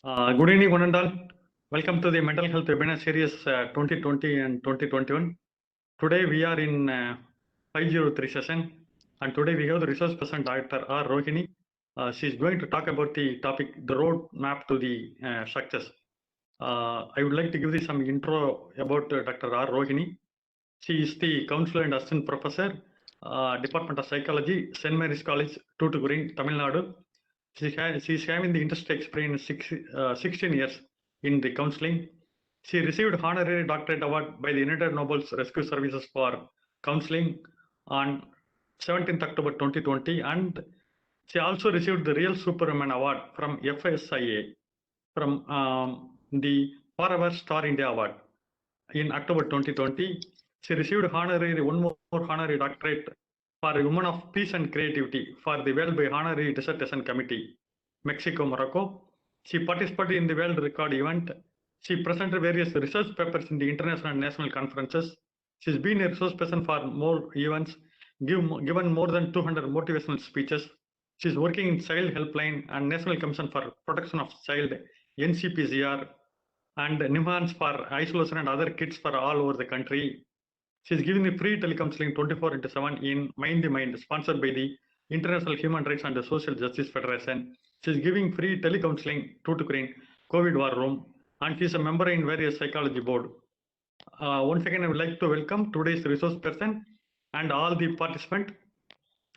Good evening, one and all. Welcome to the Mental Health Webinar Series 2020 and 2021. Today we are in 503 session, and today we have the resource person Dr. R. Rohini. She is going to talk about the topic, the road map to the success. I would like to give you some intro about Dr. R. Rohini. She is the counselor and assistant professor, Department of Psychology, St. Mary's College, Tuticorin, Tamil Nadu. She is having the industry experience 16 years in the counseling. She received honorary doctorate award by the United Nobles Rescue Services for counseling on 17th October 2020, and she also received the Real Superwoman Award from FSIA from the Forever Star India Award in October 2020. She received one more honorary doctorate for Women of Peace and Creativity for the World by Honorary Dissertation Committee, Mexico, Morocco. She participated in the World Record event. She presented various research papers in the international and national conferences. She's been a resource person for more events, given more than 200 motivational speeches. She's working in Child Helpline and National Commission for Protection of Child, NCPCR, and NIMHANS for isolation and other kits for all over the country. She's giving the free telecounseling 24/7 in Mind the Mind, sponsored by the International Human Rights and Social Justice Federation. She's giving free telecounseling to Ukraine, COVID War Room, and she's a member in various psychology board. Once again, I would like to welcome today's resource person and all the participants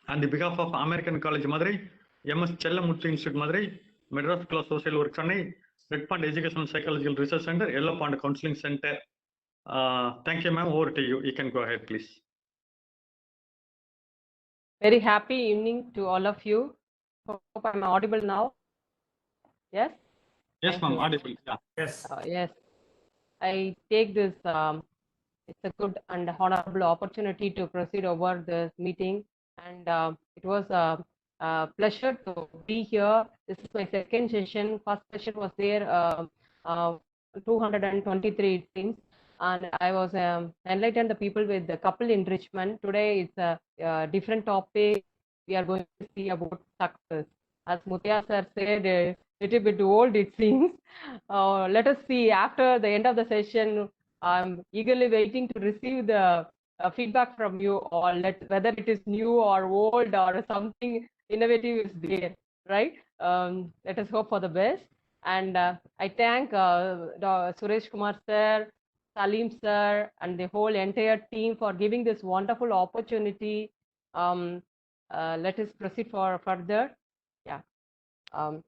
on the behalf of American College Madurai, MS Chellamuthu Institute Madurai, Madras School of Social Work Chennai, Red Pond Educational Psychological Research Center, Yellow Pond Counseling Center. Thank you, ma'am. Over to you. You can go ahead, please. Very happy evening to all of you. Hope I'm audible now. Yes? Yes, ma'am. Audible. Yeah. Yes. Yes. I take this, it's a good and honorable opportunity to proceed over this meeting. And it was a pleasure to be here. This is my second session. First session was there, 223 things. And I was enlightened the people with the couple enrichment. Today it's a different topic. We are going to see about success. As Muthia sir said, a little bit old it seems. Let us see after the end of the session. I'm eagerly waiting to receive the feedback from you all, whether it is new or old or something innovative is there, right? Let us hope for the best. And I thank Suresh Kumar sir, Salim sir, and the whole entire team for giving this wonderful opportunity. Let us proceed for further. Yeah. Hope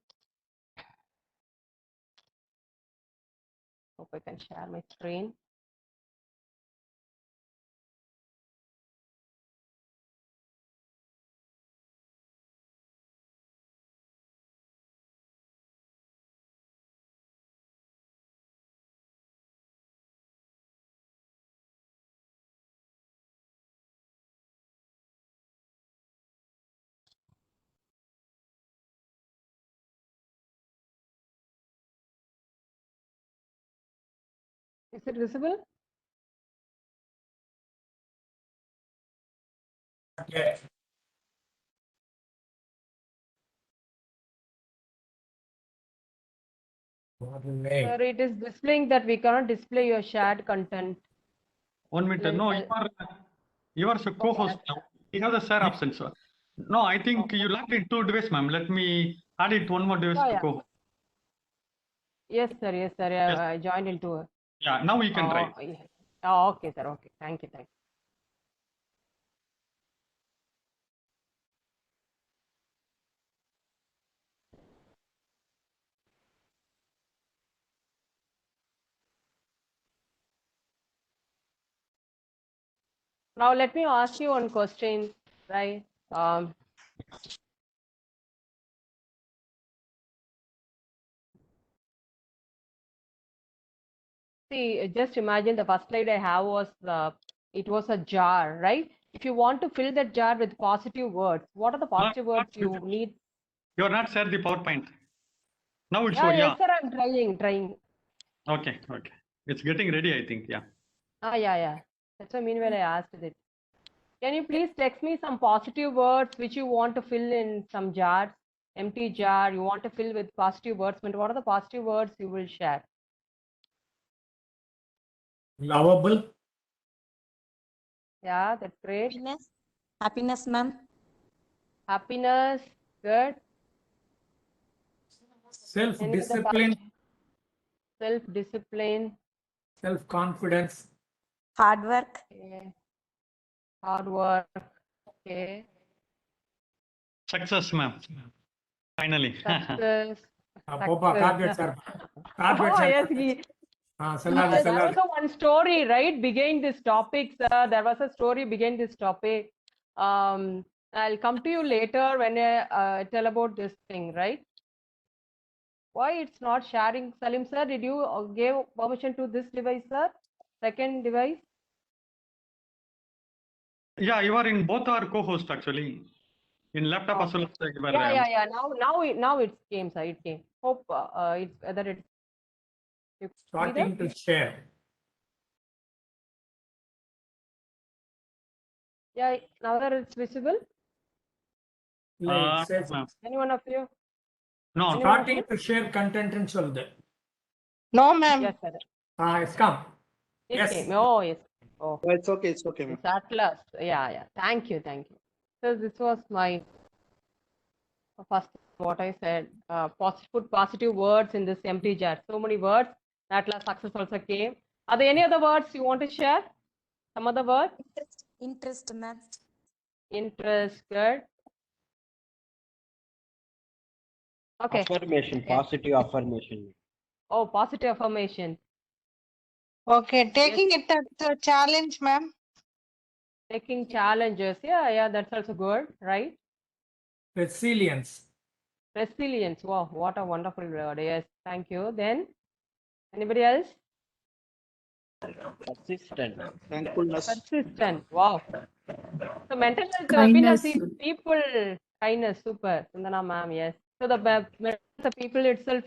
I can share my screen. Is it visible? Okay. Sir, it is displaying that we cannot display your shared content. 1 minute. No, you are a co-host. You have the share option, sir. No, I think you logged in 2 devices, ma'am. Let me add it one more device to co-host. Yes, sir. Yes, sir. Yes. I joined into. Yeah, now you can try. Yeah. Oh, okay, sir. Okay. Thank you. Thank you. Now let me ask you one question, right? See, just imagine the first slide I have was it was a jar, right? If you want to fill that jar with positive words, what are the positive words you need? You are not shared the PowerPoint. Now it's Yes, sir. I'm trying. Okay. It's getting ready, I think. Yeah. Yeah. That's what I mean when I asked it. Can you please text me some positive words which you want to fill in some jars? empty jar. You want to fill with positive words. But what are the positive words you will share? Lovable. Yeah, that's great. Happiness. Happiness, ma'am. Happiness, good. Self-discipline. Self-discipline. Self-confidence. Hard work. Okay. Hard work. Okay. Success, ma'am. Finally. Success. Popa, carpet, sir. Carpet, Oh, sir. yes, Salladi, there was salladi. one story, right, behind this topic, sir. There was a story behind this topic. I'll come to you later when I tell about this thing, right? Why it's not sharing? Salim, sir, did you give permission to this device, sir? Second device? Yeah, you are in both our co-host actually. In laptop as well as you were, Yeah. Now it came, sir. It came. Hope it's whether it's you see Starting that? to share. Yeah, now that it's visible. Like, says, ma'am. Any one of you? No, Anyone of starting you? to share content and solve. No, ma'am. Yes, sir. It's come. It Yes. came. Oh, yes. Oh. It's okay, ma'am. It's at last. Yeah. Thank you. So this was my first, what I said. Put positive words in this empty jar. So many words. At last, success also came. Are there any other words you want to share? Some other words? Interest, ma'am. Interest, good. Okay. Affirmation, Yes. positive affirmation. Oh, positive affirmation. Okay, taking it as a challenge, ma'am. Taking challenges. Yeah, that's also good, right? Resilience. Resilience. Wow, what a wonderful word. Yes, thank you. Then, anybody else? Persistent. Thankfulness. Persistent. Wow. So mental health Kindness. webinars is people kindness. Super. Sundana ma'am. Yes. So the people itself,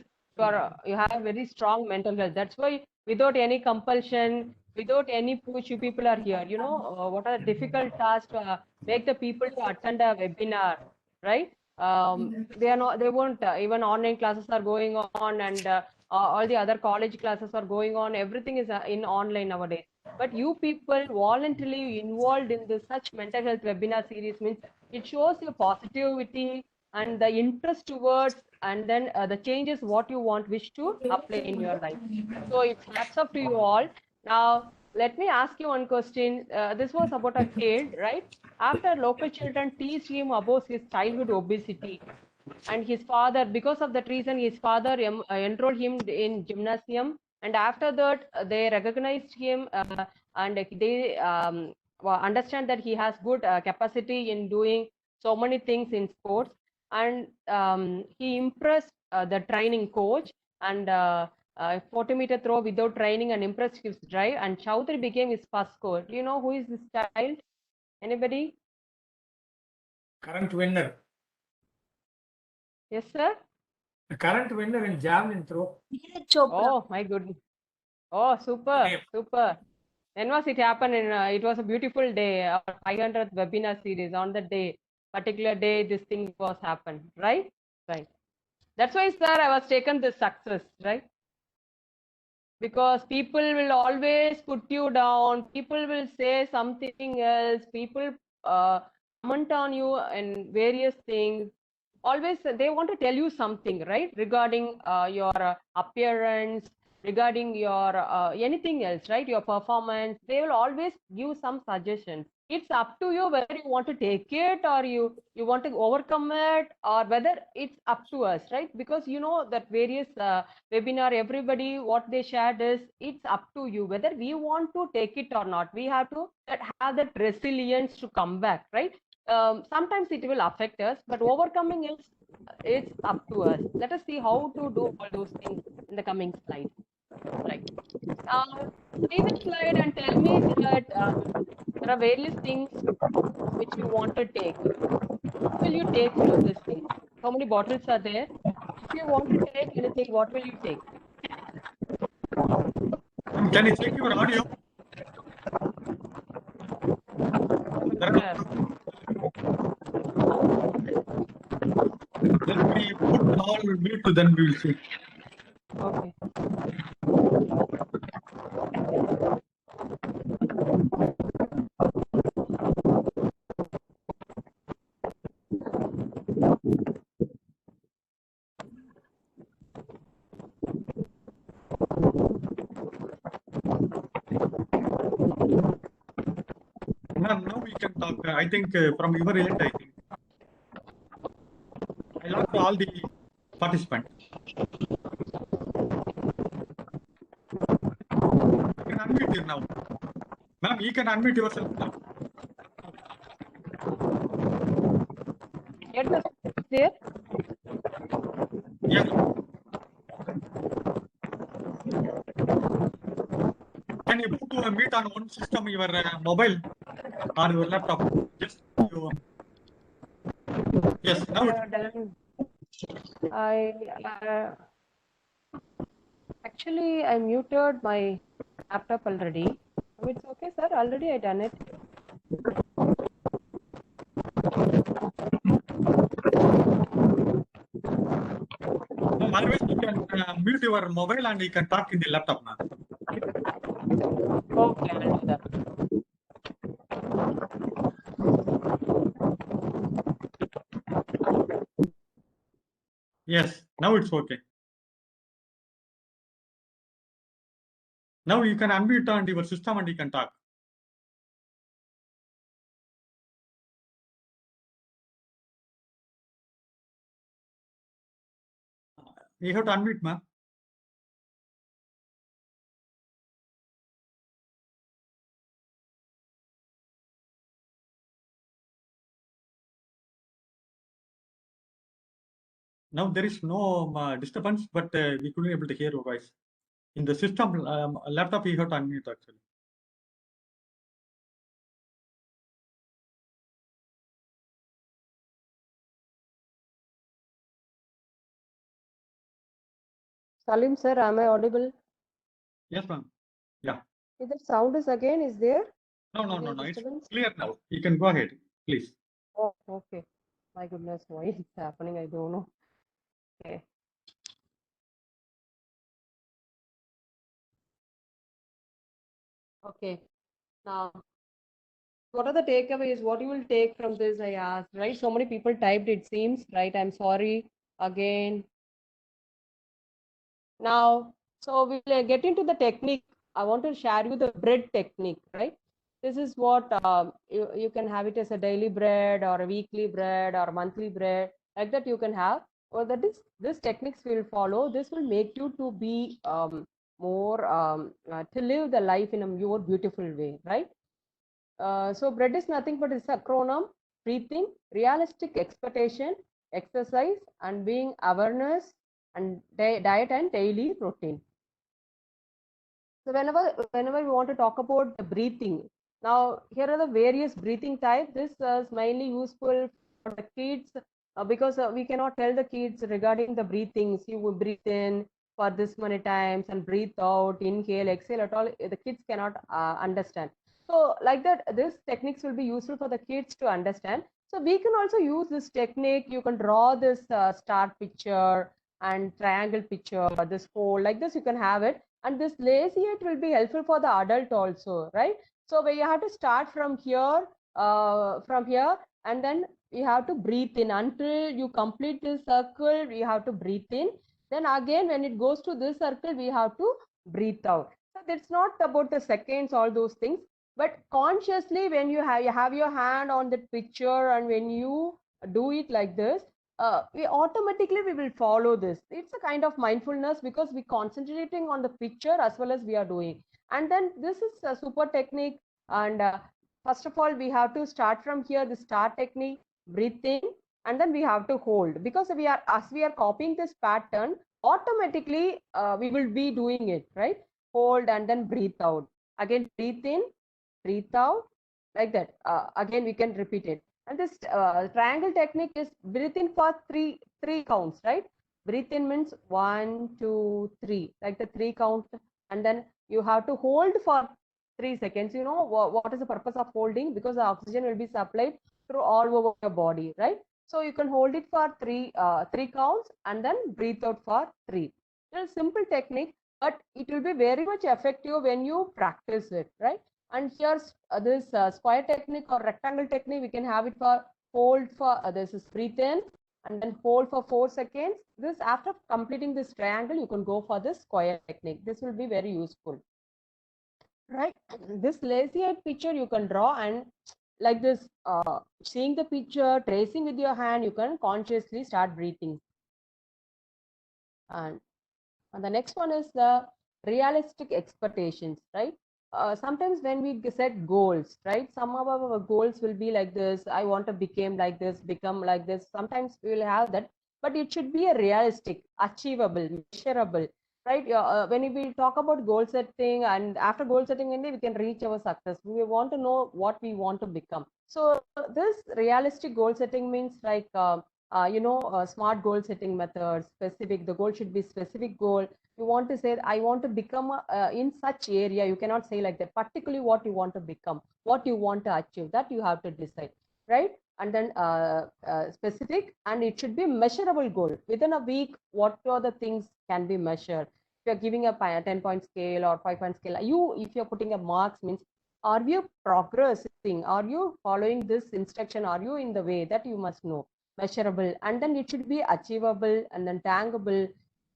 you have very strong mental health. That's why without any compulsion, without any push, you people are here. You know what are the difficult tasks to make the people to attend a webinar, right? They are not. They won't. Even online classes are going on, and all the other college classes are going on. Everything is in online nowadays. But you people voluntarily involved in this such mental health webinar series means it shows your positivity and the interest towards, and then the changes what you wish to apply in your life. So it's hats off to you all. Now let me ask you one question. This was about a kid, right? After local children teased him about his childhood obesity, and his father, because of that reason, his father enrolled him in gymnasium, and after that they recognized him, and they understand that he has good capacity in doing so many things in sports, and he impressed the training coach, and 40-meter throw without training, and impressed his drive, and Chaudhary became his first score. Do you know who is this child? Anybody? Current winner. Yes, sir. The current winner in javelin throw. Neeraj Chopra. Oh my goodness. Oh, super. When was it happened? It was a beautiful day, our 500th webinar series. On the day, particular day, this thing was happened, right? Right. That's why, sir, I was taken this success, right? Because people will always put you down. People will say something else. People comment on you and various things. Always they want to tell you something, right, regarding your appearance, regarding your anything else, right, your performance. They will always give some suggestions. It's up to you whether you want to take it, or you want to overcome it, or whether it's up to us, right? Because you know that various webinar, everybody what they shared is it's up to you whether we want to take it or not. We have to have that resilience to come back, right? Sometimes it will affect us, but overcoming is it's up to us. Let us see how to do all those things in the coming slide. Right. See the slide and tell me that there are various things which you want to take. What will you take from this thing? How many bottles are there? If you want to take anything, what will you take? Can you check your audio? There will be will mute, then we will see. Okay. Ma'am, now we can talk. I think from your end, I think. I lost all the participants. You can unmute here now. Ma'am, you can unmute yourself now. Get the there. Yes. Can you put a meet on one system, your mobile or your laptop? Just you, yes. Now I actually I muted my laptop already. Oh, it's okay, sir. Already I done it. always you can mute your mobile and you can talk in the laptop now. Okay, I'll do that. Yes. Now it's okay. Now you can unmute on your system and you can talk. You have to unmute, ma'am. Now there is no disturbance, but we couldn't able to hear your voice. In the system laptop, you have to unmute actually. Salim, sir, am I audible? Yes, ma'am. Yeah. If the sound is again, is there? No. Any It's disturbance? clear now. You can go ahead, please. Oh, okay. My goodness, why it's happening? I don't know. Okay. Okay. Now, what are the takeaways? What you will take from this? I asked, right? So many people typed, it seems, right? I'm sorry again. Now, so we'll get into the technique. I want to share you the bread technique, right? This is what you can have it as a daily bread or a weekly bread or a monthly bread, like that you can have. Or that is this techniques will follow. This will make you to be more to live the life in a more beautiful way, right? So bread is nothing but it's acronym: breathing, realistic expectation, exercise, and being awareness, and diet and daily routine. So whenever we want to talk about the breathing, now here are the various breathing types. This is mainly useful for the kids because we cannot tell the kids regarding the breathings. You will breathe in for this many times and breathe out, inhale, exhale at all. The kids cannot understand. So like that, this techniques will be useful for the kids to understand. So we can also use this technique. You can draw this star picture and triangle picture, this hole, like this you can have it. And this lazy it will be helpful for the adult also, right? So where you have to start from here, and then you have to breathe in until you complete this circle. You have to breathe in. Then again, when it goes to this circle, we have to breathe out. So it's not about the seconds, all those things, but consciously when you have your hand on that picture, and when you do it like this, we automatically we will follow this. It's a kind of mindfulness because we concentrating on the picture as well as we are doing. And then this is a super technique. And first of all, we have to start from here, the start technique, breathing, and then we have to hold, because as we are copying this pattern, automatically we will be doing it, right? Hold and then breathe out. Again, breathe in, breathe out, like that. Again, we can repeat it. And this triangle technique is breathe in for three counts, right? Breathe in means 1, 2, 3, like the 3 count. And then you have to hold for 3 seconds. You know what is the purpose of holding? Because the oxygen will be supplied through all over your body, right? So you can hold it for three counts and then breathe out for 3. It's a simple technique, but it will be very much effective when you practice it, right? And here's this square technique or rectangle technique. We can have it for hold for this is breathe in and then hold for 4 seconds. This after completing this triangle, you can go for this square technique. This will be very useful, right? This lazy eye picture you can draw, and like this, seeing the picture, tracing with your hand, you can consciously start breathing. And the next one is the realistic expectations, right? Sometimes when we set goals, right? Some of our goals will be like this. I want to become like this, become like this. Sometimes we will have that, but it should be a realistic, achievable, measurable, right? When we talk about goal setting, and after goal setting, only we can reach our success. We want to know what we want to become. So this realistic goal setting means like smart goal setting methods. Specific, the goal should be specific goal. You want to say I want to become in such area. You cannot say like that, particularly what you want to become, what you want to achieve, that you have to decide, right? And then specific, and it should be measurable goal. Within a week, what are the things can be measured? If you're giving a 10-point scale or 5-point scale, if you're putting a marks, means are you progressing, are you following this instruction, are you in the way, that you must know. Measurable, and then it should be achievable, and then tangible,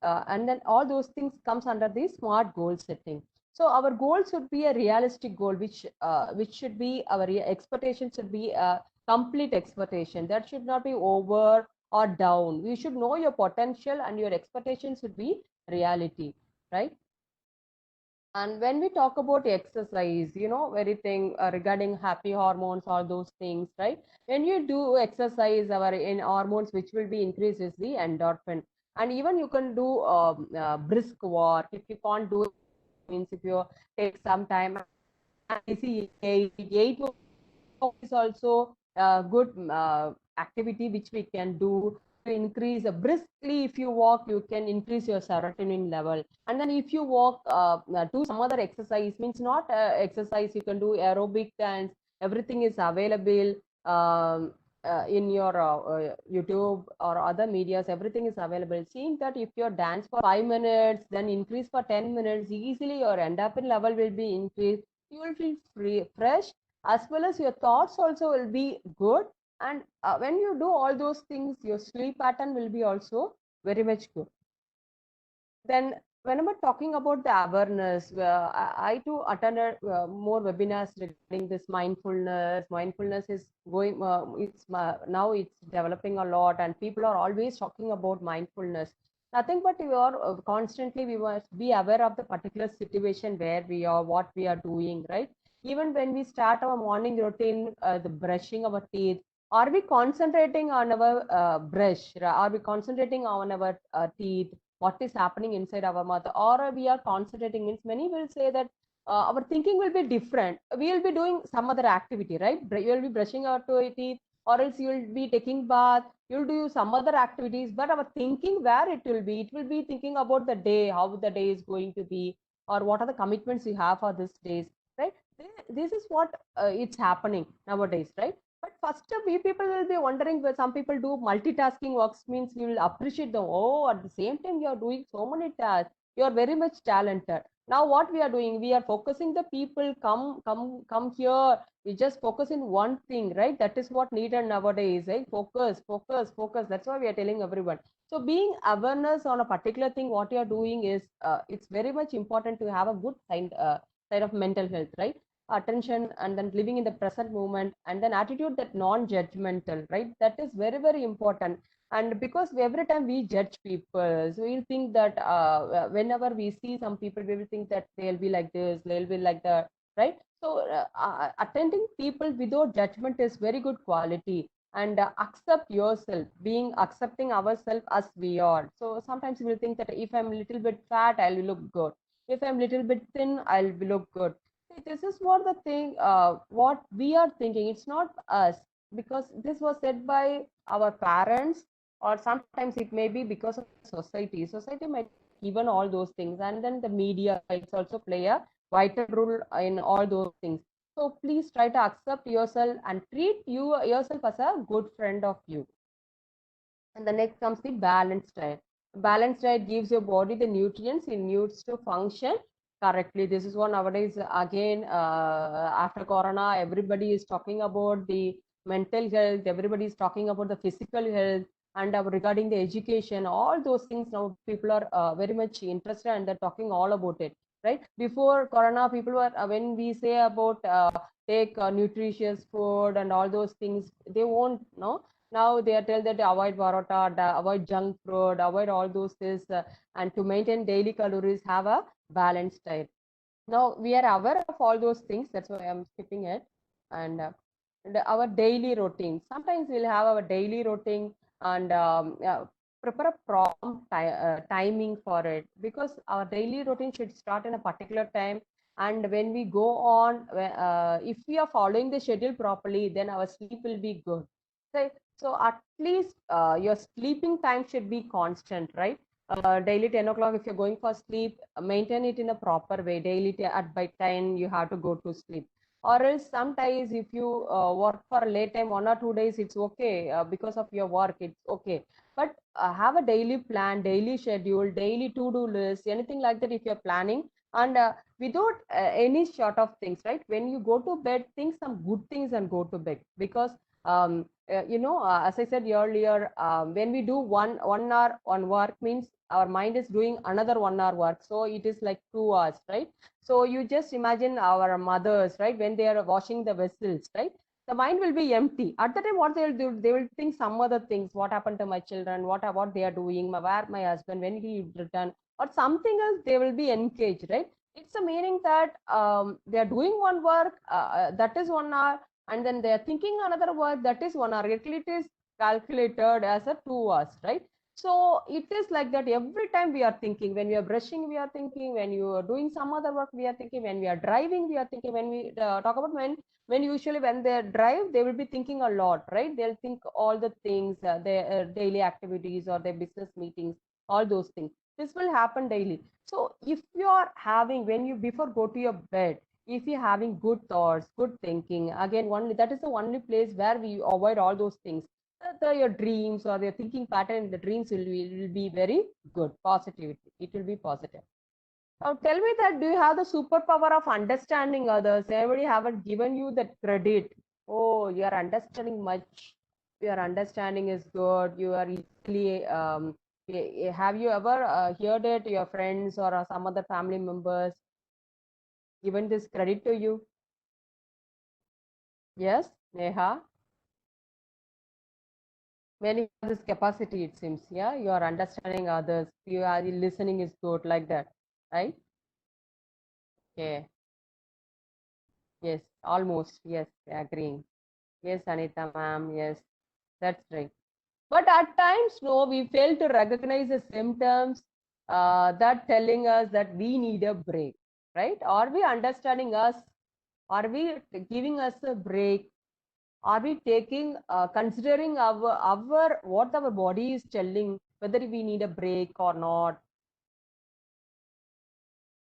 and then all those things comes under the smart goal setting. So our goal should be a realistic goal, which should be our expectation should be a complete expectation. That should not be over or down. You should know your potential, and your expectations should be reality, right? And when we talk about exercise, everything regarding happy hormones, all those things, right? When you do exercise, our in hormones which will be increased is the endorphin. And even you can do brisk walk. If you can't do it, means if you take some time, easy 8 is also a good activity which we can do to increase briskly. If you walk, you can increase your serotonin level. And then if you walk, do some other exercise, means not exercise, you can do aerobic dance. Everything is available in your YouTube or other medias. Everything is available. Seeing that if you dance for 5 minutes, then increase for 10 minutes, easily your endorphin level will be increased. You will feel fresh, as well as your thoughts also will be good. And when you do all those things, your sleep pattern will be also very much good. Then whenever talking about the awareness, I too attended more webinars regarding this mindfulness. Mindfulness is going, now it's developing a lot, and people are always talking about mindfulness. Nothing but we are constantly, we must be aware of the particular situation where we are, what we are doing, right? Even when we start our morning routine, the brushing our teeth, are we concentrating on our brush? Are we concentrating on our teeth? What is happening inside our mouth? Or we are concentrating, means many will say that our thinking will be different. We will be doing some other activity, right? You will be brushing our teeth, or else you will be taking bath. You'll do some other activities, but our thinking, where it will be thinking about the day, how the day is going to be, or what are the commitments you have for this days, right? This is what it's happening nowadays, right? But first, we people will be wondering, where some people do multitasking works, means you will appreciate them. Oh, at the same time, you are doing so many tasks. You are very much talented. Now, what we are doing, we are focusing the people, come here. We just focus in one thing, right? That is what needed nowadays, right? Focus, focus, focus. That's why we are telling everyone. So, being awareness on a particular thing, what you are doing is, it's very much important to have a good side of mental health, right? Attention, and then living in the present moment, and then attitude that non-judgmental, right? That is very, very important. And because every time we judge people, so we'll think that whenever we see some people, we will think that they'll be like this, they'll be like that, right? So attending people without judgment is very good quality. And accept yourself, being accepting ourselves as we are. So sometimes we'll think that if I'm a little bit fat, I'll look good. If I'm a little bit thin, I'll look good. This is what the thing, what we are thinking. It's not us, because this was said by our parents, or sometimes it may be because of society. Society might given all those things, and then the media, it's also play a vital role in all those things. So please try to accept yourself and treat yourself as a good friend of you. And the next comes the balanced diet. Balanced diet gives your body the nutrients it needs to function correctly. This is what nowadays, again, after Corona, everybody is talking about the mental health, everybody is talking about the physical health, and regarding the education, all those things now people are very much interested and they're talking all about it, right? Before Corona, people were, when we say about take nutritious food and all those things, they won't know. Now they are told that avoid parota, avoid junk food, avoid all those things, and to maintain daily calories, have a balanced diet. Now we are aware of all those things. That's why I'm skipping it. And our daily routine. Sometimes we'll have our daily routine and prepare a prompt timing for it, because our daily routine should start in a particular time. And when we go on, if we are following the schedule properly, then our sleep will be good. So at least your sleeping time should be constant, right? Daily 10 o'clock, if you're going for sleep, maintain it in a proper way. Daily at by 10, you have to go to sleep. Or else sometimes if you work for a late time, 1 or 2 days, it's okay. Because of your work, it's okay. But have a daily plan, daily schedule, daily to-do list, anything like that if you're planning. And without any sort of things, right? When you go to bed, think some good things and go to bed. Because as I said earlier, when we do one hour on work, means our mind is doing another 1 hour work. So it is like 2 hours, right? So you just imagine our mothers, right? When they are washing the vessels, right? The mind will be empty. At the time, what they will do, they will think some other things. What happened to my children? What they are doing? Where my husband? When he return? Or something else? They will be engaged, right? It's a meaning that they are doing one work, that is 1 hour, and then they are thinking another work, that is 1 hour. It is calculated as a 2 hours, right? So it is like that every time we are thinking. When we are brushing, we are thinking. When you are doing some other work, we are thinking. When we are driving, we are thinking. When we talk about when usually when they drive, they will be thinking a lot, right? They'll think all the things, their daily activities or their business meetings, all those things. This will happen daily. So if you are having, when you before go to your bed, if you're having good thoughts, good thinking, again, only that is the only place where we avoid all those things. Your dreams or your thinking pattern, the dreams will be very good, positivity. It will be positive. Now tell me that, do you have the superpower of understanding others? Everybody haven't given you that credit. Oh, you are understanding much. Your understanding is good. You are easily, have you ever heard it, your friends or some other family members given this credit to you? Yes, Neha? When you have this capacity, it seems, yeah, you are understanding others, you are listening is good, like that, right? Okay. Yes, almost. Yes, agreeing. Yes, Anita ma'am. Yes, that's right. But at times, no, we fail to recognize the symptoms that telling us that we need a break, right? Are we understanding us? Are we giving us a break? Are we taking, considering our what our body is telling, whether we need a break or not?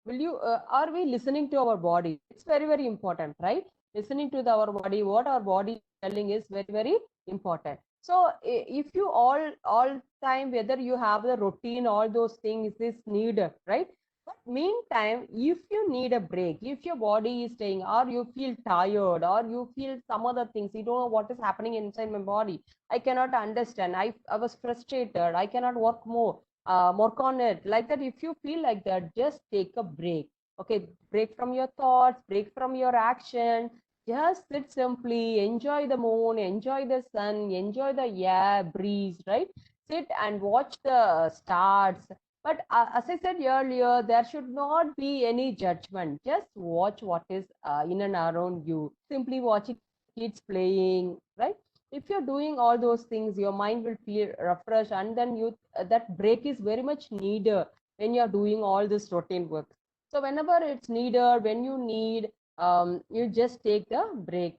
Will you, are we listening to our body? It's very, very important, right? Listening to our body, what our body is telling is very, very important. So if you all time, whether you have the routine, all those things is needed, right? But meantime, if you need a break, if your body is staying, or you feel tired, or you feel some other things, you don't know what is happening inside my body, I cannot understand, I was frustrated, I cannot work more, work on it, like that. If you feel like that, just take a break. Okay, break from your thoughts, break from your action. Just sit simply, enjoy the moon, enjoy the sun, enjoy the air breeze, right? Sit and watch the stars. But as I said earlier, there should not be any judgment. Just watch what is in and around you. Simply watching kids playing, right? If you're doing all those things, your mind will feel refreshed, and then you that break is very much needed when you're doing all this routine work. So whenever it's needed, when you need, you just take the break.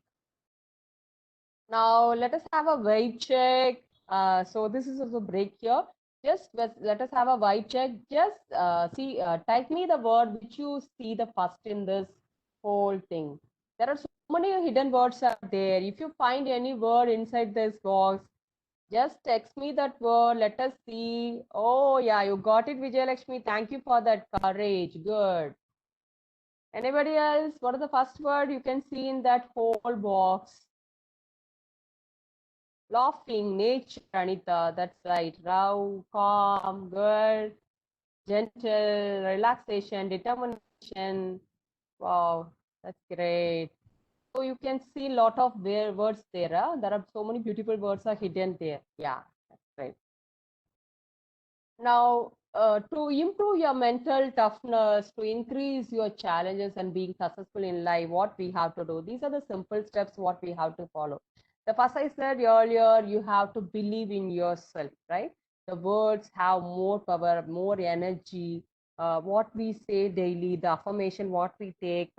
Now let us have a vibe check. So this is also break here. Just let us have a vibe check. Just see, type me the word which you see the first in this whole thing. There are so many hidden words out there. If you find any word inside this box, Just text me that word. Let us see. Oh, yeah, you got it, Vijay Lakshmi. Thank you for that courage. Good. Anybody else? What is the first word you can see in that whole box? Laughing, nature, Anita. That's right. Raw, calm, good, gentle, relaxation, determination. Wow, that's great. So you can see a lot of words there. Huh? There are so many beautiful words are hidden there. Yeah, that's right. Now, to improve your mental toughness, to increase your challenges and being successful in life, what we have to do? These are the simple steps what we have to follow. The first I said earlier, you have to believe in yourself, right? The words have more power, more energy. What we say daily, the affirmation, what we take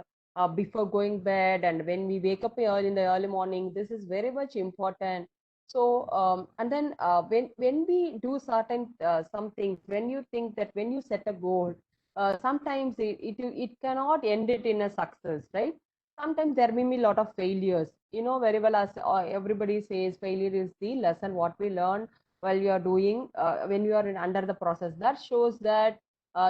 before going bed, and when we wake up early in the early morning, this is very much important. So and then when we do certain some things, when you think that when you set a goal, sometimes it cannot end it in a success, right? Sometimes there may be a lot of failures. You know very well, as everybody says, failure is the lesson what we learn while you are doing when you are under the process. That shows that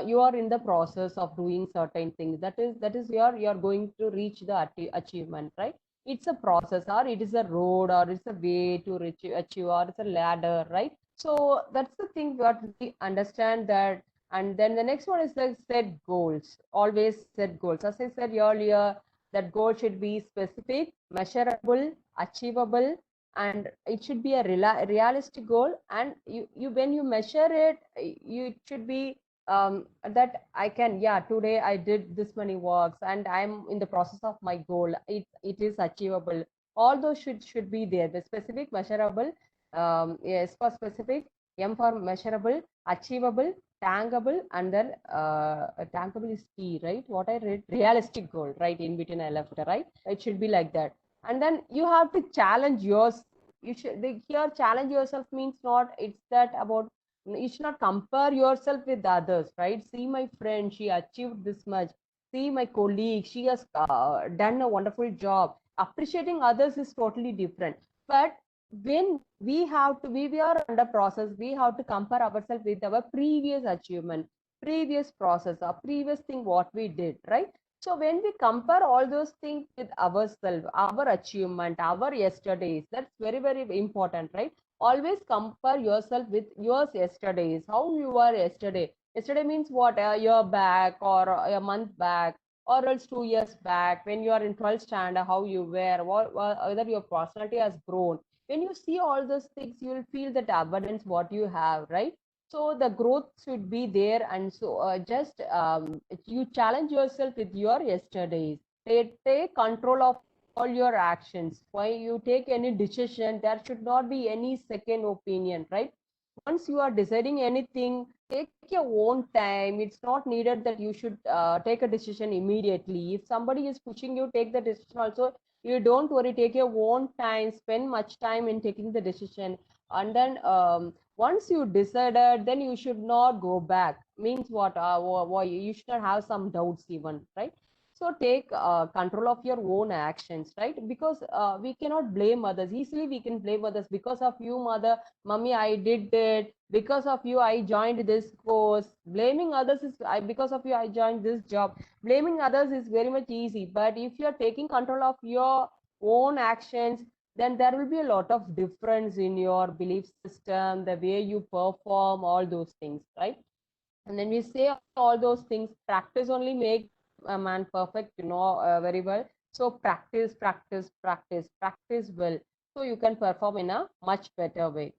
you are in the process of doing certain things. That is you are going to reach the achievement, right? It's a process, or it is a road, or it's a way to achieve, or it's a ladder, right? So that's the thing what we understand that. And then the next one is like set goals. Always set goals. As I said earlier, that goal should be specific, measurable, achievable, and it should be a realistic goal. And you when you measure it, it should be that I can, yeah, today I did this many works and I'm in the process of my goal. It is achievable. All those should be there. The specific, measurable, yes for specific, M for measurable, achievable, tankable, and then tankable is T, right? What I read, realistic goal, right? In between I left, right? It should be like that. And then you have to challenge yours. You should here challenge yourself means not it's that about you should not compare yourself with others, right? See my friend, she achieved this much. See my colleague, she has done a wonderful job. Appreciating others is totally different. But when we are under process, we have to compare ourselves with our previous achievement, previous process, or previous thing what we did, right? So when we compare all those things with ourselves, our achievement, our yesterdays, that's very, very important, right? Always compare yourself with yours yesterdays, how you were yesterday. Yesterday means what, a year back or a month back, or else 2 years back when you are in 12th standard, how you were, whether your personality has grown. When you see all those things, you will feel that abundance what you have, right? So the growth should be there. And so just you challenge yourself with your yesterdays. Take control of all your actions. Why you take any decision, there should not be any second opinion, right? Once you are deciding anything, take your own time. It's not needed that you should take a decision immediately. If somebody is pushing you, take the decision also. You don't worry, take your own time, spend much time in taking the decision. And then once you decided, then you should not go back. Means what? You should not have some doubts even, right? So take control of your own actions, right? Because we cannot blame others. Easily we can blame others. Because of you, mother, mommy, I did it. Because of you, I joined this course. Blaming others is because of you, I joined this job. Blaming others is very much easy. But if you are taking control of your own actions, then there will be a lot of difference in your belief system, the way you perform, all those things, right? And then we say all those things, practice only make a man perfect, very well. So practice, practice, practice, practice well, so you can perform in a much better way.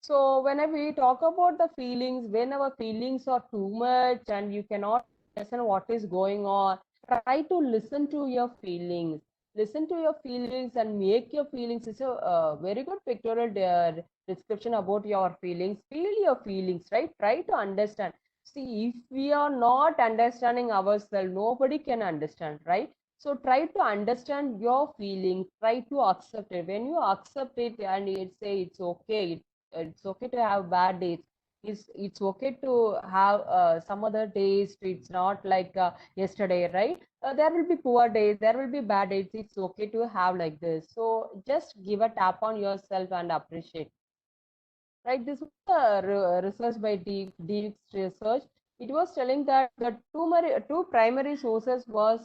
So whenever we talk about the feelings, when our feelings are too much and you cannot understand what is going on, try to listen to your feelings. Listen to your feelings and make your feelings. It's a very good pictorial description about your feelings. Feel your feelings, right? Try to understand. See, if we are not understanding ourselves, nobody can understand, right? So try to understand your feelings. Try to accept it. When you accept it and you say it's okay to have bad days, It's okay to have some other days. It's not like yesterday, right? There will be poor days, there will be bad days. It's okay to have like this. So just give a tap on yourself and appreciate. Right? This was a research by Deek's research. It was telling that the two primary sources was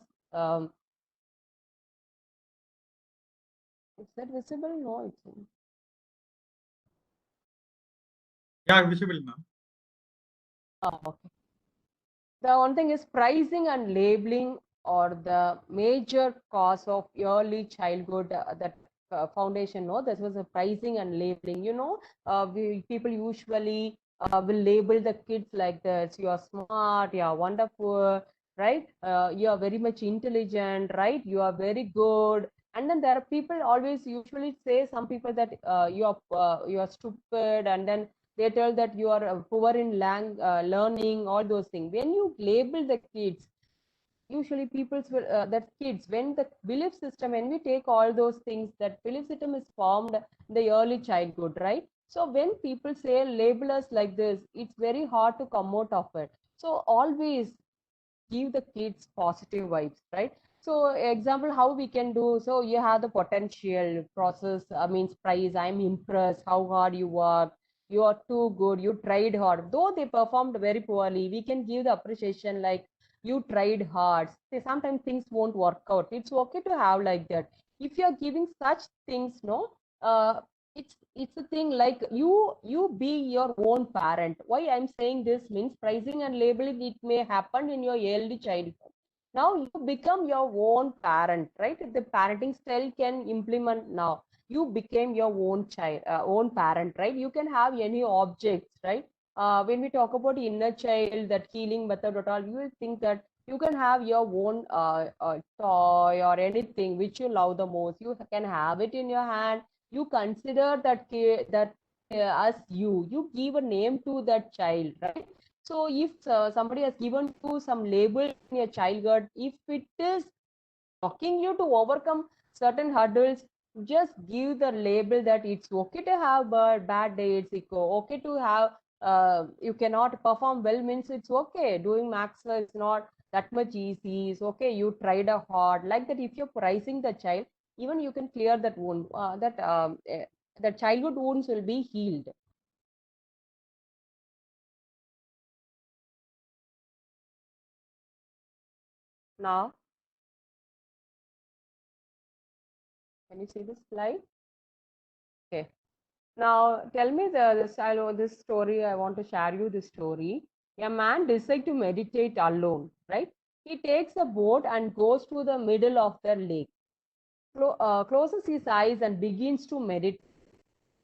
is that visible? No, it's Yeah, visible, ma'am. okay. The one thing is pricing and labeling or the major cause of early childhood that foundation. No, this was a pricing and labeling. People usually will label the kids like this. You are smart, you are wonderful, right? You are very much intelligent, right? You are very good. And then there are people always usually say some people that you are stupid, and then they tell that you are poor in learning, all those things. When you label the kids, usually people's will that kids, when the belief system, when we take all those things, that belief system is formed in the early childhood, right? So when people say label us like this, it's very hard to come out of it. So always give the kids positive vibes, right? So example how we can do, so you have the potential process, means prize, I'm impressed how hard you work, you are too good, you tried hard, though they performed very poorly, we can give the appreciation like you tried hard. Say sometimes things won't work out, it's okay to have like that. If you are giving such things, no, uh, it's a thing like you be your own parent. Why I'm saying this means pricing and labeling, it may happen in your early childhood. Now you become your own parent, right? The parenting style can implement. Now you became your own child, own parent, right? You can have any objects, right? When we talk about inner child, that healing method at all, you will think that you can have your own toy or anything which you love the most. You can have it in your hand. You consider that as you give a name to that child, right? So if somebody has given you some label in your childhood, if it is blocking you to overcome certain hurdles, just give the label that it's okay to have bad days, it's okay to have you cannot perform well, means it's okay. Doing maths is not that much easy. It's okay. You tried a hard, like that. If you're pricing the child, even you can clear that wound. The childhood wounds will be healed. Now, can you see this slide? Okay. Now, tell me this story. I want to share you this story. A man decides to meditate alone, right? He takes a boat and goes to the middle of the lake, closes his eyes and begins to meditate.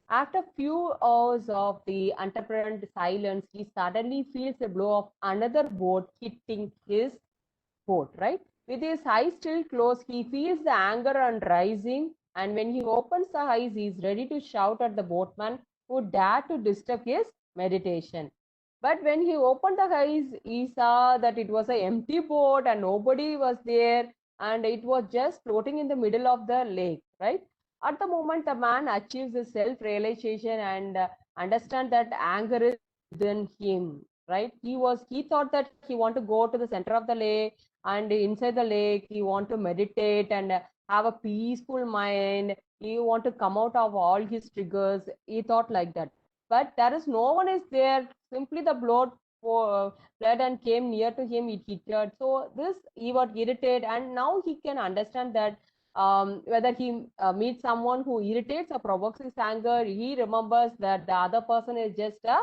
After few hours of the unprecedented silence, he suddenly feels a blow of another boat hitting his boat, right? With his eyes still closed, he feels the anger and rising, and when he opens the eyes, he is ready to shout at the boatman who dared to disturb his meditation. But when he opened the eyes, he saw that it was an empty boat and nobody was there, and it was just floating in the middle of the lake, right? At the moment, the man achieves his self-realization and understand that anger is within him, right? He thought that he want to go to the center of the lake, and inside the lake he want to meditate and have a peaceful mind. He want to come out of all his triggers. He thought like that, but there is no one is there. Simply the blood and came near to him, it hit her. So this he got irritated, and now he can understand that whether he meets someone who irritates or provokes his anger, he remembers that the other person is just a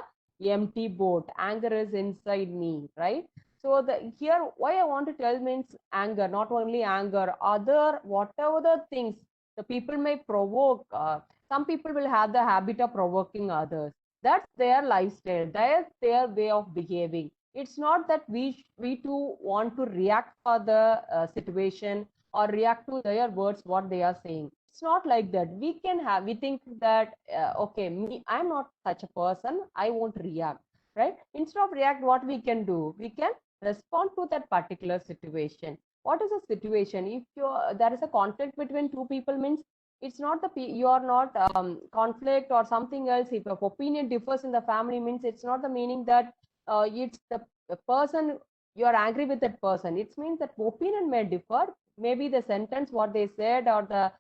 empty boat. Anger is inside me, right? So the here why I want to tell means anger, not only anger, other whatever the things the people may provoke. Some people will have the habit of provoking others. That's their lifestyle. That's their way of behaving. It's not that we too want to react for the situation or react to their words what they are saying. It's not like that. We think that okay, me, I'm not such a person, I won't react, right? Instead of react, what we can do, we can respond to that particular situation. What is a situation? If there is a conflict between two people, means it's not you are not conflict or something else. If your opinion differs in the family, means it's not the meaning that it's the person you are angry with that person. It means that opinion may differ. Maybe the sentence what they said or the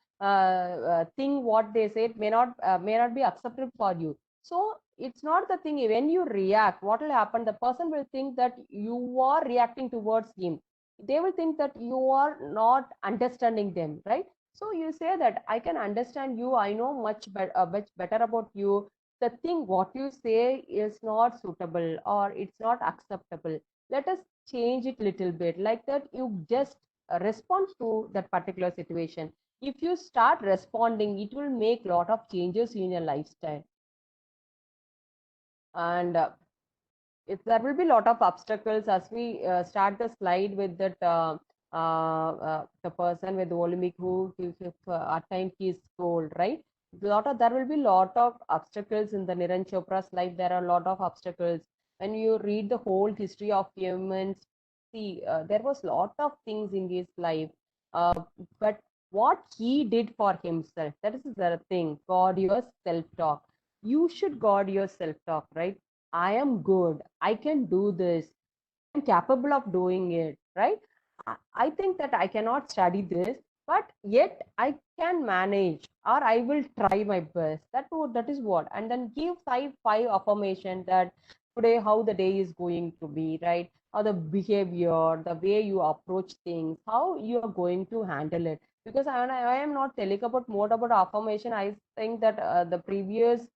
thing what they said may not be acceptable for you. So it's not the thing. When you react, what will happen? The person will think that you are reacting towards him. They will think that you are not understanding them, right? So you say that I can understand you. I know much better about you. The thing what you say is not suitable or it's not acceptable. Let us change it little bit. Like that, you just respond to that particular situation. If you start responding, it will make lot of changes in your lifestyle. And there will be a lot of obstacles as we start the slide with that the person with the Olympic who at times he is told, right? There will be lot of obstacles in the Niran Chopra's life. There are a lot of obstacles. When you read the whole history of humans, see, there was lot of things in his life. But what he did for himself, that is the thing. Guard your self-talk. You should guard your self-talk, right? I am good. I can do this. I'm capable of doing it, right? I think that I cannot study this, but yet I can manage, or I will try my best. That is what. And then give five affirmation that today how the day is going to be, right? Or the behavior, the way you approach things, how you are going to handle it. Because I am not telling about more about affirmation. I think that the previous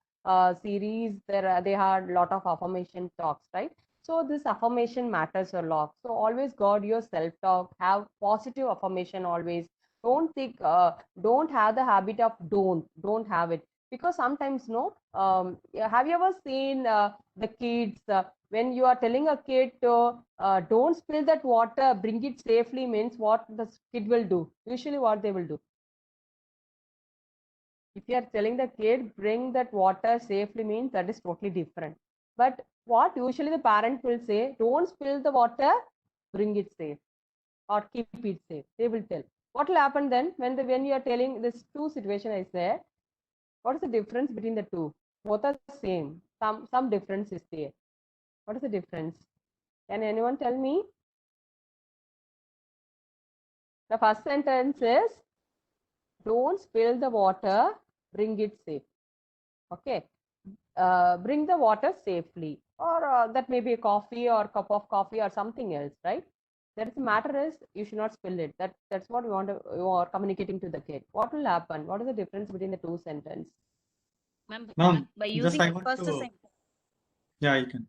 series there they had a lot of affirmation talks, right? So this affirmation matters a lot. So always guard your self-talk, have positive affirmation always. Don't think, don't have the habit of don't have it. Because sometimes, no, have you ever seen the kids, when you are telling a kid to don't spill that water, bring it safely, means what the kid will do? Usually what they will do. If you are telling the kid, bring that water safely, means that is totally different. But what usually the parent will say, don't spill the water, bring it safe or keep it safe. They will tell. What will happen then when you are telling this two situation I said, what is the difference between the two? Both are same. Some difference is there. What is the difference? Can anyone tell me? The first sentence is, don't spill the water, bring it safe. Okay. Bring the water safely, or that may be a coffee or cup of coffee or something else, right? That's the matter is you should not spill it. That's what you are communicating to the kid. What will happen? What is the difference between the two sentences? Ma'am, by just using I want first to, sentence. yeah, you can.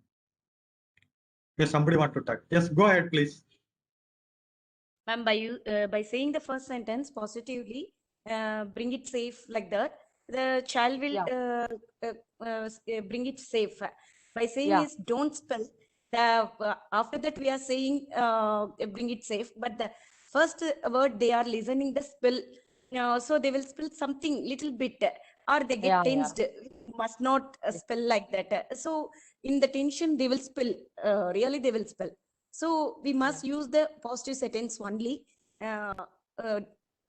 Yes, somebody want to talk. Yes, go ahead, please. Ma'am, by saying the first sentence positively, bring it safe like that, the child will bring it safe. By saying Yeah. is don't spell. After that we are saying bring it safe, but the first word they are listening the spell, so they will spell something little bit, or they get Yeah, tensed. Must not spell like that. So in the tension they will spill. Really they will spell. So we must use the positive sentence only.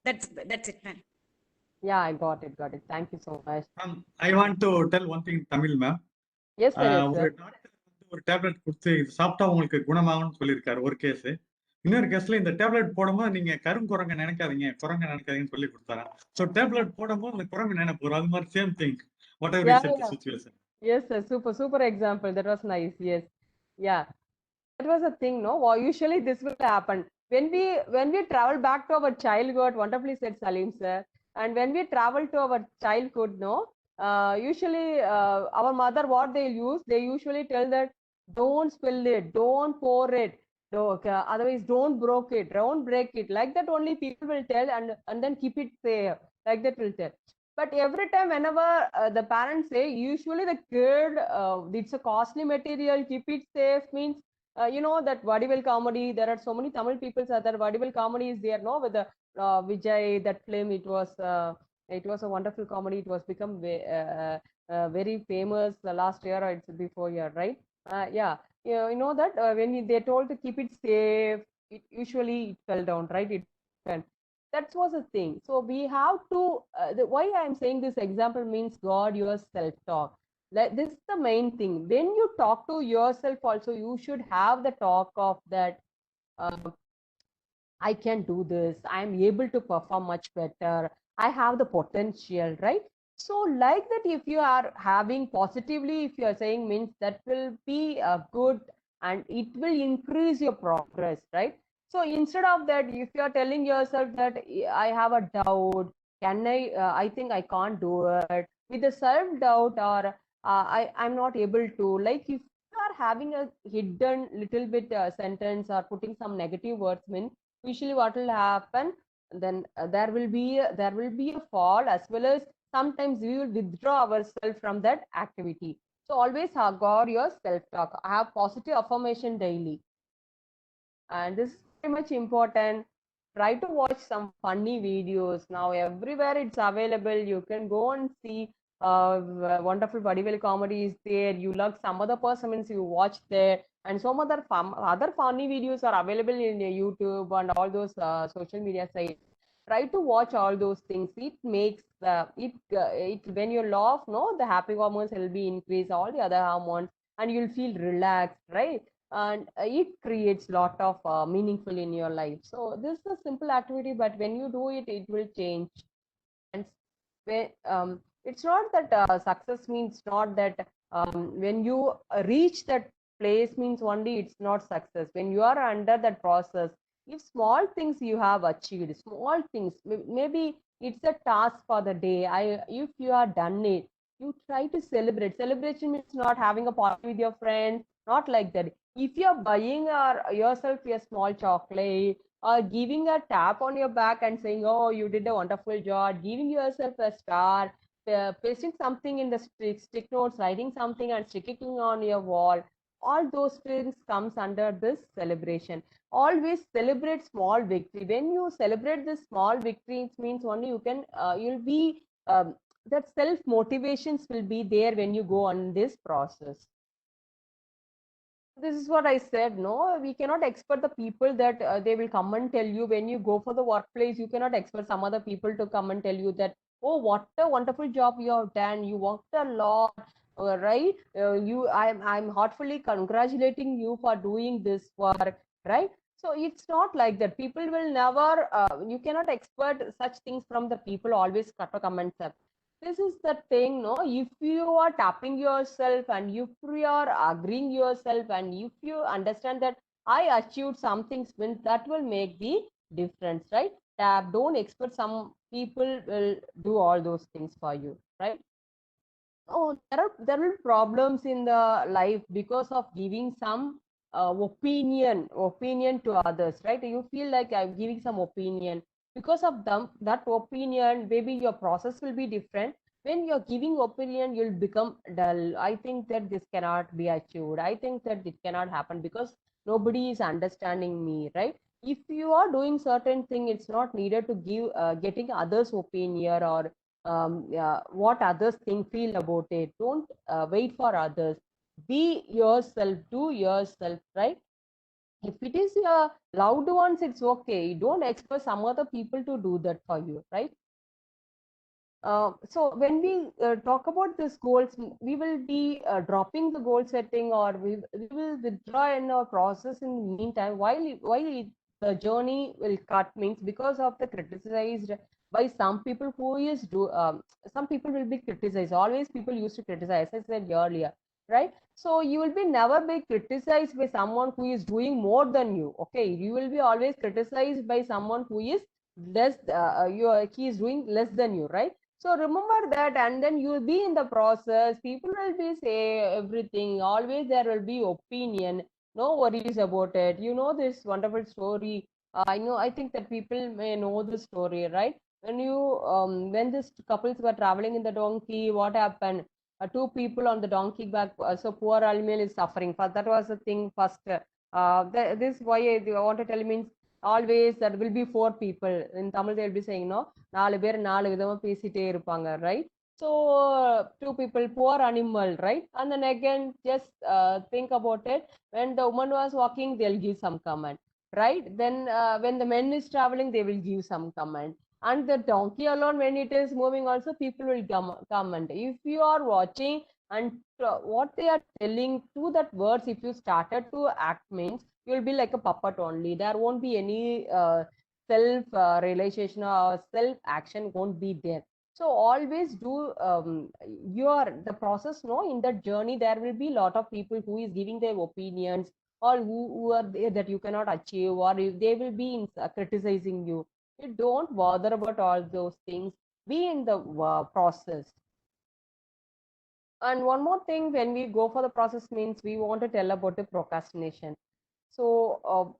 That's it, ma'am. Yeah, I got it. Thank you so much. I want to tell one thing in Tamil, ma'am. Yes, sir. Yes, ஒரு sir. Doctor ஒரு tablet கொடுத்து இது சாப்பிட்டா உங்களுக்கு குணமாகும்னு சொல்லியிருக்காரு ஒரு case. இன்னொரு கேஸ்ல இந்த டேப்லெட் போடும்போது நீங்க கருங்குரங்க நினைக்காதீங்கன்னு சொல்லி கொடுத்தாராம். ஸோ டேப்லெட் போடும்போது அந்த குரங்கு நினைப்பு வரும். அது மாதிரி same thing what ever Yeah, is it yeah. Situation. Yes, sir. Super example. That was nice. Yes. Yeah. That was a thing, no? Well, usually this will happen when we travel back to our childhood. Wonderfully said, Salim sir. And when we travel to our childhood, no, usually our mother, what they use, they usually tell that don't spill it, don't pour it, otherwise don't break it. Like that only people will tell, and then keep it safe. Like that will tell. But every time whenever the parents say, usually the kid, it's a costly material, keep it safe, means you know that Vadivel comedy. There are so many Tamil people are there. Vadivel comedy is there, no, with the Vijay, that film. It was a wonderful comedy. It was become very famous last year or it's before year, right? Yeah, you know that when they told to keep it safe, it usually it fell down, right? It fell. That was a thing. So we have to, why I'm saying this example means God, your self-talk. This is the main thing. When you talk to yourself also, you should have the talk of that, I can do this. I'm able to perform much better. I have the potential, right? So, like that, if you are having positively, if you are saying means that will be good and it will increase your progress, right? So, instead of that, if you are telling yourself that I have a doubt, I think I can't do it with the self doubt, or I'm not able to, like if you are having a hidden little bit sentence or putting some negative words, means usually what will happen, then there will be a fall, as well as sometimes we will withdraw ourselves from that activity. So always have God your self talk, have positive affirmation daily, and this is very much important. Try to watch some funny videos. Now everywhere it's available, you can go and see wonderful Vadivel comedy is there. You love some other person means you watch there, and some other funny videos are available in YouTube and all those social media sites. Try to watch all those things. It makes it when you laugh, no, the happy hormones will be increased, all the other hormones, and you'll feel relaxed, right? And it creates lot of meaningful in your life. So this is a simple activity, but when you do it, it will change. And it's not that success means not that when you reach that place means only it's not success. When you are under that process, if small things you have achieved, small things, maybe it's a task for the day. If you are done it, you try to celebrate. Celebration means not having a party with your friends, not like that. If you're buying yourself a small chocolate, or giving a tap on your back and saying, oh, you did a wonderful job, giving yourself a star, pasting something in the stick notes, writing something and sticking on your wall, all those things comes under this celebration. Always celebrate small victory. When you celebrate this small victory, it means only you can you'll be that self motivations will be there when you go on this process. This is what I said. No, we cannot expect the people that they will come and tell you when you go for the workplace. You cannot expect some other people to come and tell you that, oh, what a wonderful job you have done. You worked a lot, right? I'm heartfully congratulating you for doing this work, right? So it's not like that. People will never. You cannot expect such things from the people. Always cut a comment. This is the thing, no? If you are tapping yourself and if you are agreeing yourself and if you understand that I achieved something, that will make the difference, right? Tap, don't expect some people will do all those things for you, right? Oh, there are problems in the life because of giving some opinion to others, right? You feel like I'm giving some opinion. Because of them, that opinion, maybe your process will be different. When you're giving opinion, you'll become dull. I think that this cannot be achieved. I think that it cannot happen because nobody is understanding me, right? If you are doing certain thing, it's not needed to give getting others' opinion or yeah, what others think, feel about it. Don't wait for others. Be yourself, do yourself, right? If it is your loved ones, it's okay. Don't expect some other people to do that for you, right? So when we talk about these goals, we will be dropping the goal setting, or we will withdraw in our process in the meantime while the journey will cut, means because of the criticized by some people who is some people will be criticized. Always people used to criticize, as I said earlier, right? So you will be never be criticized by someone who is doing more than you. Okay, you will be always criticized by someone who is less he is doing less than you, right? So remember that, and then you'll be in the process. People will be say everything. Always there will be opinion. No worries about it. You know this wonderful story. I know. I think that people may know the story, right? When these couples were traveling in the donkey, what happened? Two people on the donkey back. So poor Almil is suffering. First, that was the thing. First, this why I want to tell means always that will be four people. In Tamil they'll be saying no. நாலு பேர் நாலு விதமா பேசிட்டே இருப்பாங்க, right? So two people, poor animal, right? And then again, just think about it. When the woman was walking, they'll give some comment. right? Then when the men is traveling, they will give some comment. And the donkey alone, when it is moving, also people will comment. If you are watching and what they are telling to that words, if you started to act means you will be like a puppet only. There won't be any self realization or self action won't be there. So always do the process. No, in that journey there will be a lot of people who is giving their opinions, or who are there that you cannot achieve, or if they will be criticizing you. You don't bother about all those things. Be in the process. And one more thing, when we go for the process means we want to tell about the procrastination. So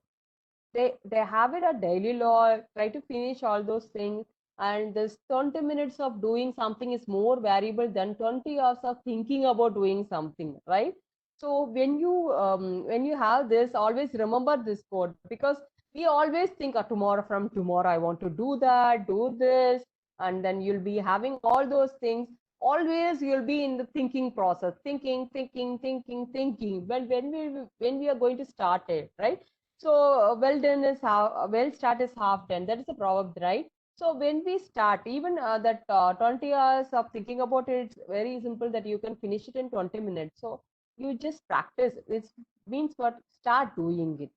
they have it a daily law, try to finish all those things, and this 20 minutes of doing something is more valuable than 20 hours of thinking about doing something, right? So when you have this, always remember this quote, because we always think from tomorrow I want to do that, do this, and then you'll be having all those things. Always you'll be in the thinking process, thinking. But when we are going to start it, right? So well done is well start is half done. That is a proverb, right? So when we start, even that 20 hours of thinking about it, it's very simple that you can finish it in 20 minutes. So you just practice. It means what? Start doing it.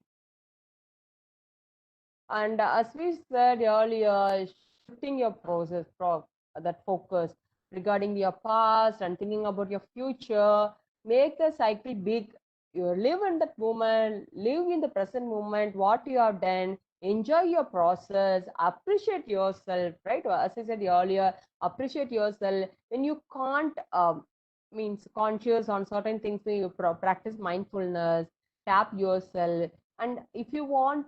And as we said earlier, shifting your process, that focus regarding your past and thinking about your future, make the cycle big. You live in that moment, live in the present moment, what you have done, enjoy your process, appreciate yourself, right? As I said earlier, appreciate yourself. When you can't, means conscious on certain things, you practice mindfulness, tap yourself. And if you want,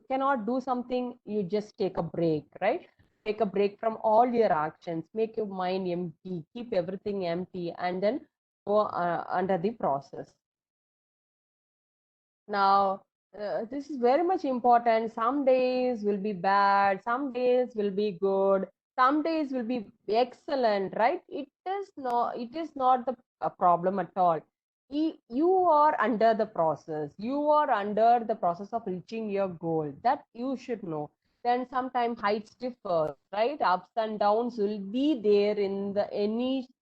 cannot do something, you just take a break, right? Take a break from all your actions, make your mind empty, keep everything empty, and then go under the process. Now this is very much important. Some days will be bad, some days will be good, some days will be excellent, right? It is not the problem at all. You are under the process, you are under the process of reaching your goal, that you should know. Then sometimes heights differ, right? Ups and downs will be there in the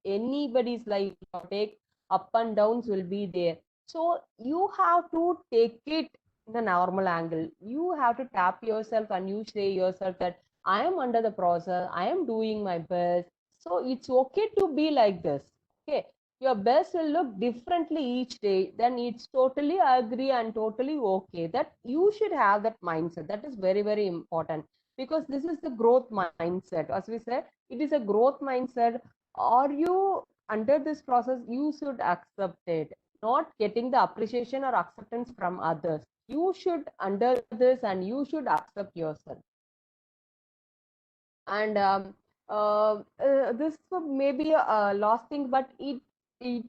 anybody's life. Take up and downs will be there. So you have to take it in a normal angle. You have to tap yourself and you say yourself that I am under the process, I am doing my best. So it's okay to be like this. Okay, your best will look differently each day, then it's totally agree and totally okay. That you should have that mindset. That is very, very important, because this is the growth mindset. As we said, it is a growth mindset. Are you under this process? You should accept it, not getting the appreciation or acceptance from others. You should under this and you should accept yourself. And this may be a last thing, but it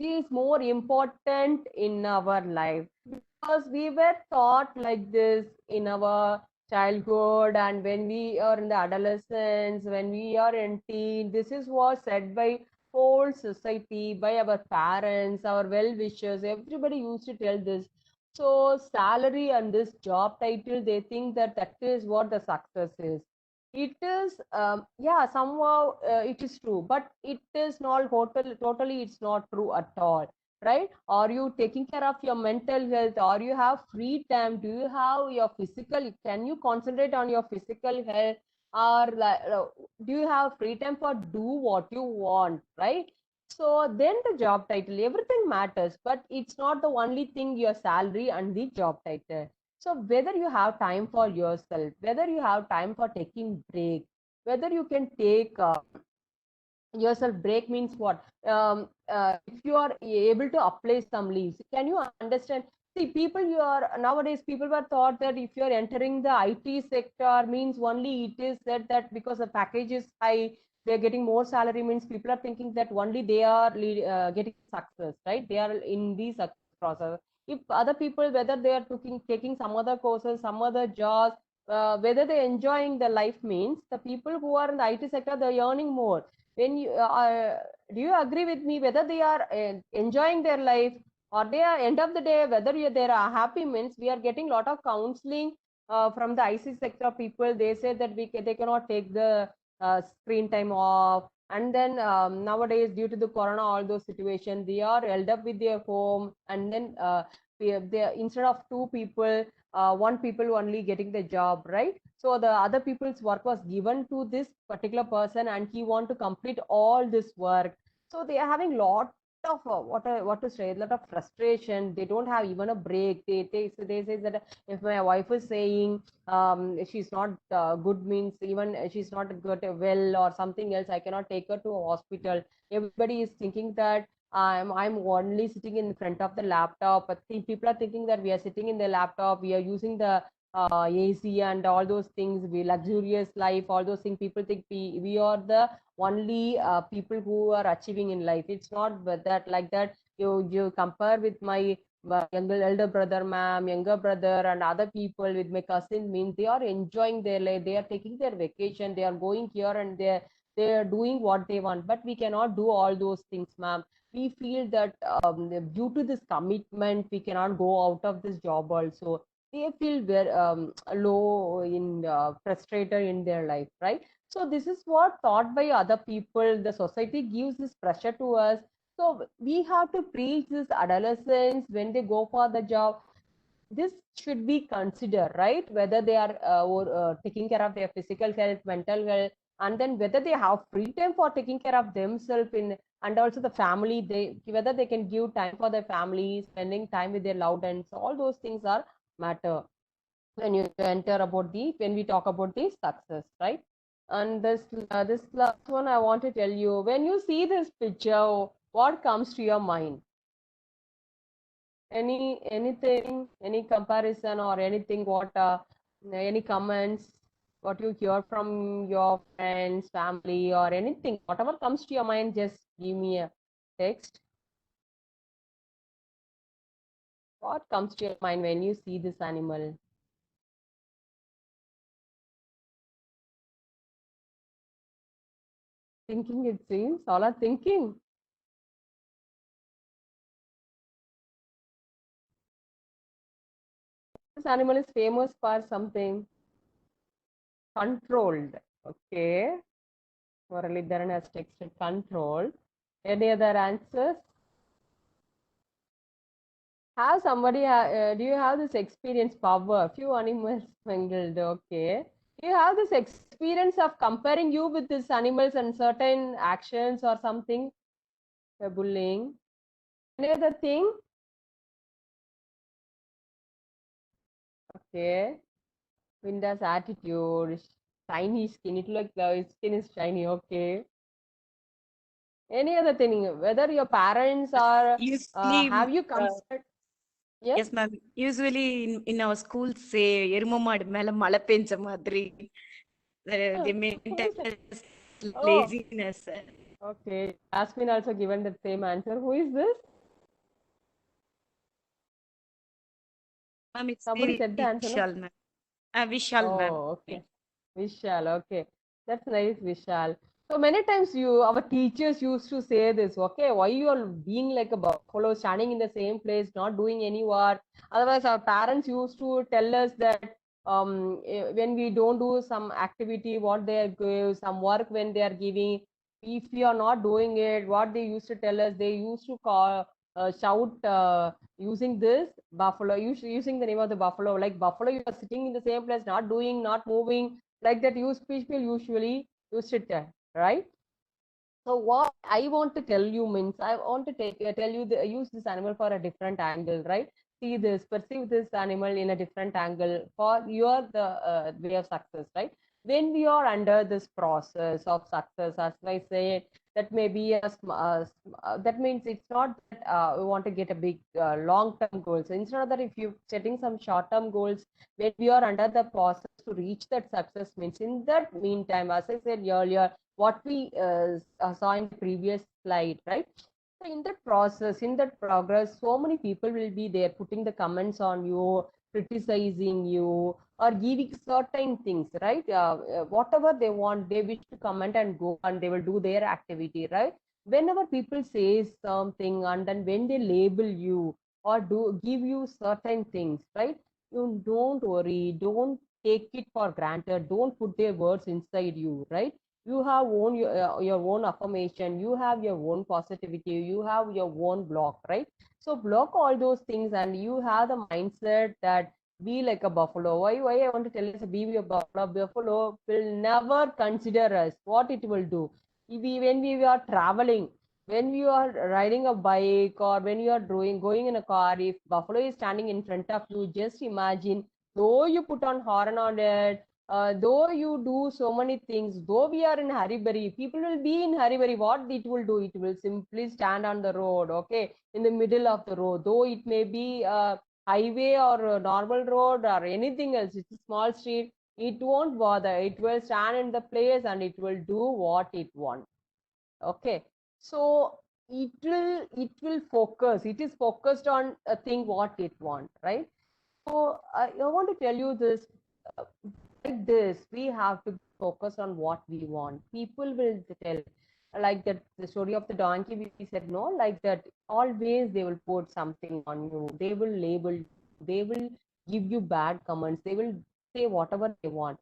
is more important in our life, because we were taught like this in our childhood, and when we are in the adolescence, when we are in teen, this is what said by whole society, by our parents, our well wishers. Everybody used to tell this. So salary and this job title, they think that that is what the success is. It is yeah, somehow it is true, but it is not totally it's not true at all, right? Are you taking care of your mental health? Are you have free time? Do you have your physical, can you concentrate on your physical health? Or do you have free time for do what you want, right? So then the job title, everything matters, but it's not the only thing, your salary and the job title. So whether you have time for yourself, whether you have time for taking break, whether you can take yourself break means what? If you are able to apply some leaves, can you understand? See, people, you are nowadays, people were thought that if you are entering the IT sector means only it is said that because the package is high, they're getting more salary, means people are thinking that only they are getting success, right? They are in the success process. If other people, whether they are taking some other courses, some other jobs, whether they're enjoying the life, means the people who are in the IT sector, they're earning more. When you do you agree with me, whether they are enjoying their life, or they are end of the day, whether they are happy, means we are getting lot of counseling from the IC sector people, they say that they cannot take the screen time off. And then nowadays, due to the corona, all those situations, they are held up with their home. And then instead of two people, one people only getting the job, right? So the other people's work was given to this particular person, and he want to complete all this work. So they are having lot of what to say, a lot of frustration. They don't have even a break. They say that if my wife is saying she's not good, means even she's not good well or something else, I cannot take her to a hospital. Everybody is thinking that I'm only sitting in front of the laptop, but people are thinking that we are sitting in the laptop, we are using the AC and all those things, we luxurious life, all those things. People think we are the only people who are achieving in life. It's not that like that. You compare with my younger elder brother, ma'am, younger brother, and other people with my cousin, means they are enjoying their life. They are taking their vacation. They are going here and there. They are doing what they want. But we cannot do all those things, ma'am. We feel that due to this commitment, we cannot go out of this job also. They feel very low in frustrated in their life, right? So this is what thought by other people. The society gives this pressure to us. So we have to preach this adolescents when they go for the job. This should be considered, right? Whether they are taking care of their physical health, mental health, and then whether they have free time for taking care of themselves in, and also the family. They whether they can give time for their family, spending time with their loved ones. All those things are matter when you enter about the when we talk about the success, right? And this last one I want to tell you, when you see this picture, what comes to your mind? Anything, any comparison or anything, what any comments, what you hear from your friends, family, or anything, whatever comes to your mind, just give me a text. What comes to your mind when you see this animal? Thinking, it seems all are thinking. This animal is famous for something controlled. Okay. Muralidharan has texted controlled. Any other answers? Have somebody, do you have this experience, power? Few animals mangled. Okay. Do you have this experience of comparing you with these animals and certain actions or something? Bullying. Any other thing? Okay. Winda's attitude, shiny skin. It looks like his skin is shiny. Okay. Any other thing? Whether your parents are, Usually, have you considered? Yes. yes, ma'am. Usually in our schools say எரும மாடு மேல மழை பெஞ்ச மாதிரி. They meant as Oh, laziness. okay. Asmin also given the same answer. Who is this? Ma'am, it's Somebody said the answer, no? Vishal, ma'am. Vishal, ma'am. Oh, okay. Vishal, okay. That's nice, Vishal. So many times our teachers used to say this, okay, why you are being like a buffalo, standing in the same place, not doing any work. Otherwise, our parents used to tell us that when we don't do some activity, what they give, some work when they are giving, if we are not doing it, what they used to tell us, they used to call, shout using this buffalo, using the name of the buffalo, like buffalo, you are sitting in the same place, not doing, not moving, like that. People usually used to tell, right? So what I want to tell you means, I want to tell you use this animal for a different angle, right? See this, perceive this animal in a different angle for your the way of success, right? When we are under this process of success, as I say, that may be that means it's not that we want to get a big long-term goals. Instead of that, if you setting some short-term goals, when we are under the process to reach that success, means in that meantime, as I said earlier, what we saw in the previous slide, right? So in that process, in that progress, so many people will be there putting the comments on you, criticizing you, or giving certain things, right? Whatever they want, they wish to comment and go, and they will do their activity, right? Whenever people say something, and then when they label you or do give you certain things, right? you don't worry, don't take it for granted, don't put their words inside you, right? You have your own affirmation, you have your own positivity, you have your own block, right? So block all those things and you have the mindset that be like a buffalo. Why I want to tell you be a buffalo? Buffalo will never consider us. What it will do? When we are traveling, when you are riding a bike or when you are going in a car, if buffalo is standing in front of you, just imagine, though you put on horn on it, though you do so many things, though we are in hurry, people will be in hurry. What it will do? It will simply stand on the road, okay, in the middle of the road, though it may be a highway or a normal road or anything else, it's a small street, it won't bother. It will stand in the place and it will do what it wants. Okay, so it will focus. It is focused on a thing what it wants, right? So I want to tell you this. uh, like this, we have to focus on what we want. People will tell, like that the story of the donkey we said, no, like that always they will put something on you, they will label you, they will give you bad comments, they will say whatever they want.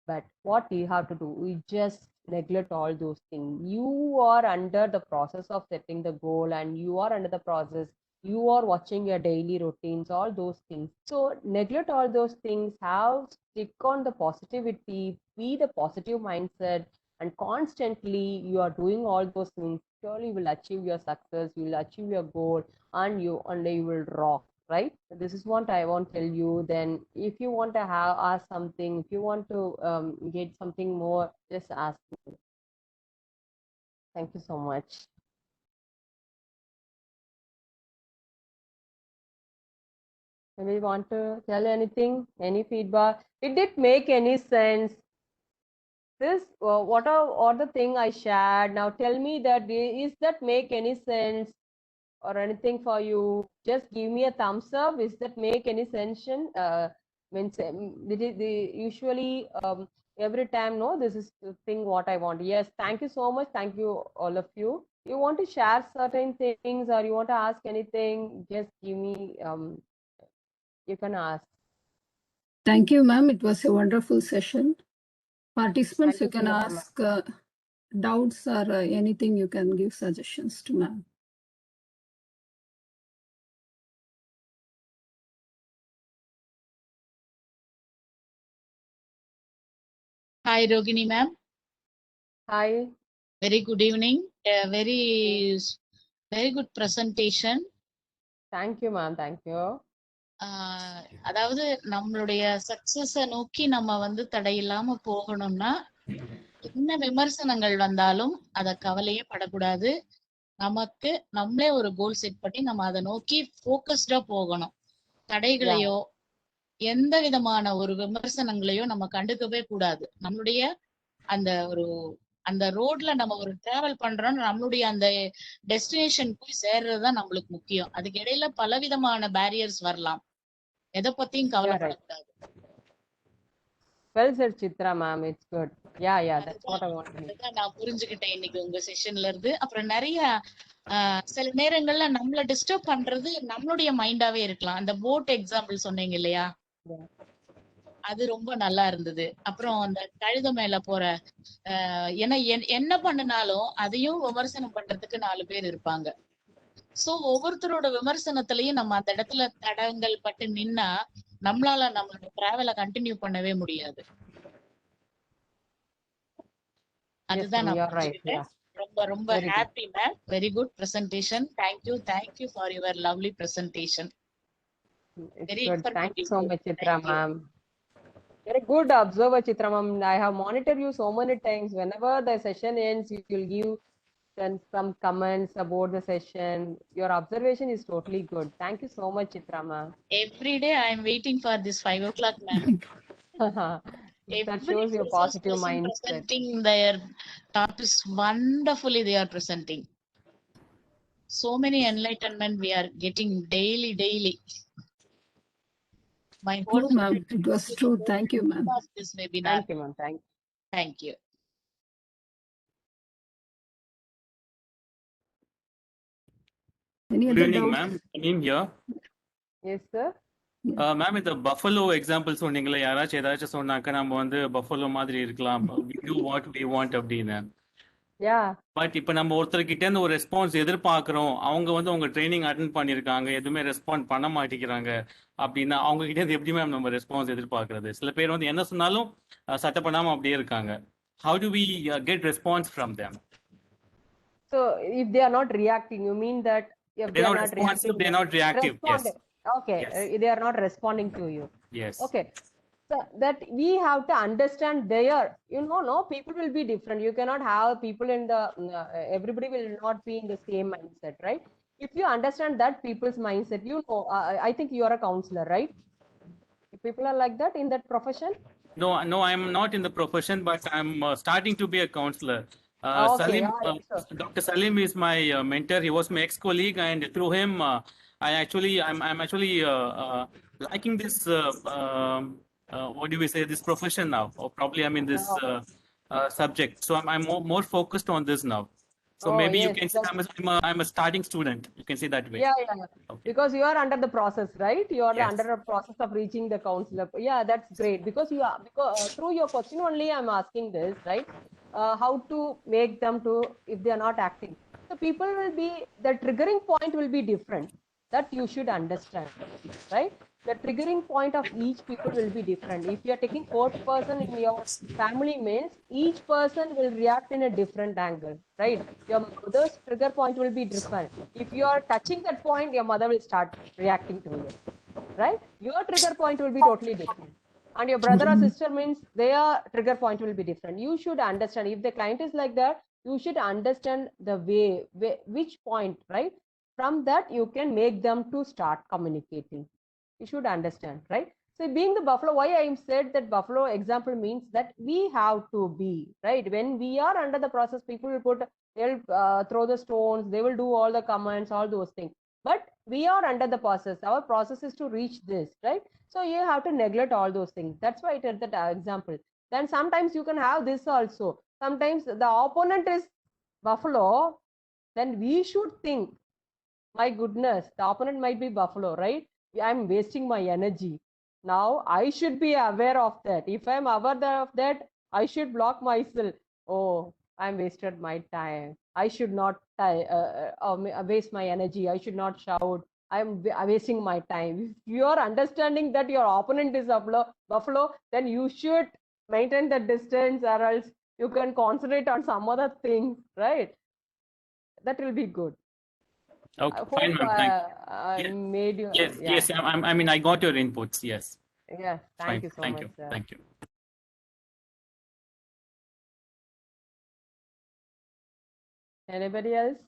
But what you have to do, we just neglect all those things. You are under the process of setting the goal and you are under the process, you are watching your daily routines, all those things. So neglect all those things, have stick on the positivity, be the positive mindset, and constantly you are doing all those things, surely you will achieve your success, you will achieve your goal, and you will rock, right? This is what I want to tell you. Then if you want to have ask something, if you want to get something more, just ask me. Thank you so much. Maybe you want to tell anything, any feedback? Did it make any sense? This what are all the thing I shared? Now tell me that is that make any sense or anything for you? Just give me a thumbs up. Is that make any sense? Means usually every time, no, this is the thing what I want. Yes, thank you so much. Thank you all of you. You want to share certain things or you want to ask anything? Just give me. You can ask. Thank you, ma'am. It was a wonderful session. Participants, Thank you you can so much, ma'am. ask doubts or anything, you can give suggestions to ma'am. Hi, Rogini ma'am. Hi. Very good evening. A very good presentation. Thank you, ma'am. Thank you. அதாவது நம்மளுடைய சக்சஸ நோக்கி நம்ம வந்து தடையில்லாம போகணும்னா என்ன விமர்சனங்கள் வந்தாலும் அத கவலையே படக்கூடாது. நமக்கு நம்மளே ஒரு கோல் செட் பண்ணி நம்ம அதை நோக்கி ஃபோக்கஸ்டா போகணும். தடைகளையோ எந்த விதமான ஒரு விமர்சனங்களையோ நம்ம கண்டுக்கவே கூடாது. நம்மளுடைய அந்த ரோட்ல நம்ம ஒரு டிராவல் பண்றோம், நம்மளுடைய அந்த டெஸ்டினேஷன் போய் சேர்றதுதான் நம்மளுக்கு முக்கியம். அதுக்கு இடையில பலவிதமான பேரியர்ஸ் வரலாம், எதை பத்தியும் கவலைப்படக்கூடாது. Well said, Chitra ma'am. It's good. Yeah, that's what I want. அதுதான் நான் புரிஞ்சுக்கிட்டேன் இன்னைக்கு உங்க செஷன்ல இருந்து. அப்புறம் நிறைய சில நேரங்கள்ல நம்மள டிஸ்டர்ப் பண்றது நம்மளுடைய மைண்டாவே இருக்கலாம். அந்த போட் எக்ஸாம்பிள் சொன்னீங்க இல்லையா, அது ரொம்ப நல்லா இருந்தது. அப்புறம் அந்த கழுத மேல போற ஏன்னா என்ன பண்ணினாலும் அதையும் விமர்சனம் பண்றதுக்கு 4 பேர் இருப்பாங்க. சோ ஒவ்வொருத்தரோட விமர்சனத்திலையும் நம்ம அந்த இடத்துல தடங்கள் பட்டு நின்னா நம்மளால நம்மளோட டிராவலை கண்டினியூ பண்ணவே முடியாது. அதுதான் நான் புரிஞ்சுக்கிட்டேன். ரொம்ப ரொம்ப happy ma'am. Very good presentation. Thank you for your lovely presentation. Very good. Thank you so much, Chitra ma'am. Very good observer, Chitra ma'am. I have monitored you so many times. Whenever the session ends, you will give some comments about the session. Your observation is totally good. Thank you so much, Chitra ma'am. Every day I am waiting for this 5 o'clock, ma'am. That shows your positive mindset. Presenting their topics wonderfully, they are presenting. So many enlightenment we are getting daily. My whole true, ma'am. It was true. Thank you, ma'am. This webinar. Thank you, ma'am. Thank you. Any Good other evening, doubts? ma'am. Anim here. Yes, sir. Ma'am இந்த buffalo example சொன்னீங்களே, யாராச்சும் ஏதாச்சும் சொன்னாக்க நம்ம வந்து buffalo மாதிரி இருக்கலாம், we do what we want அப்படின்னு. Yeah. பட் இப்போ நம்ம ஒருத்தர்கிட்ட இருந்து ஒரு ரெஸ்பான்ஸ் எதிர்பார்க்குறோம், அவங்க வந்து உங்க ட்ரைனிங் அட்டென்ட் பண்ணியிருக்காங்க, எதுவுமே ரெஸ்பாண்ட் பண்ண மாட்டேங்கிறாங்க அப்படின்னா அவங்க கிட்ட இருந்து எப்படி மேம் நம்ம ரெஸ்பான்ஸ் எதிர்பார்க்கறது? சில பேர் வந்து என்ன சொன்னாலும் சட்டை பண்ணாம அப்படியே இருக்காங்க. How do we get response from them? So if they are not reacting, you mean that if they They're are not not responsive, reacting, they're not reactive. Yes. responding. Okay, Yes. They are not responding to you. Yes. Okay, so that we have to understand their, no, people will be different. You cannot have people in the, everybody will not be in the same mindset, right? If you understand that people's mindset, I think you are a counselor, right? If people are like that in that profession? No, I'm not in the profession, but I'm starting to be a counselor. Okay, Salim, all right, sure. Dr. Salim is my mentor. He was my ex-colleague, and through him, I'm actually liking this. What do we say? This profession now, or probably I'm in this subject. So I'm more focused on this now. So Oh, maybe you yes, can say I'm a starting student. You can say that way. Yeah. Okay. Because you are under the process, right? You are Yes. under a process of reaching the counselor. Yeah, that's great. Because you are, through your question only, I'm asking this, right? How to make them to, if they are not acting. So people will be, the triggering point will be different. That you should understand, right? The triggering point of each people will be different. If you are taking 4th person in your family means, each person will react in a different angle, right? Your mother's trigger point will be different. If you are touching that point, your mother will start reacting to you, right? Your trigger point will be totally different. And your brother or sister means their trigger point will be different. You should understand. If the client is like that, you should understand the way which point, right? From that, you can make them to start communicating. You should understand, right? So being the buffalo, why I said that buffalo example means that we have to be, right? When we are under the process, people will they'll throw the stones, they will do all the comments, all those things. But we are under the process. Our process is to reach this, right? So you have to neglect all those things. That's why I did that example. Then sometimes you can have this also. Sometimes the opponent is buffalo, then we should think, my goodness, the opponent might be buffalo, right? I'm wasting my energy. Now I should be aware of that. If I'm aware of that, I should block myself. Oh, I'm wasted my time. I should not waste my energy. I should not shout. I'm wasting my time. If you are understanding that your opponent is a buffalo, then you should maintain the distance, or else you can concentrate on some other things, right? That will be good. Okay, I fine, hope ma'am. I made you. Yes, Yeah. yes. I mean, I got your inputs. Yes. Yeah. Thank Fine. you so Thank much, you. sir. Thank you. Anybody else?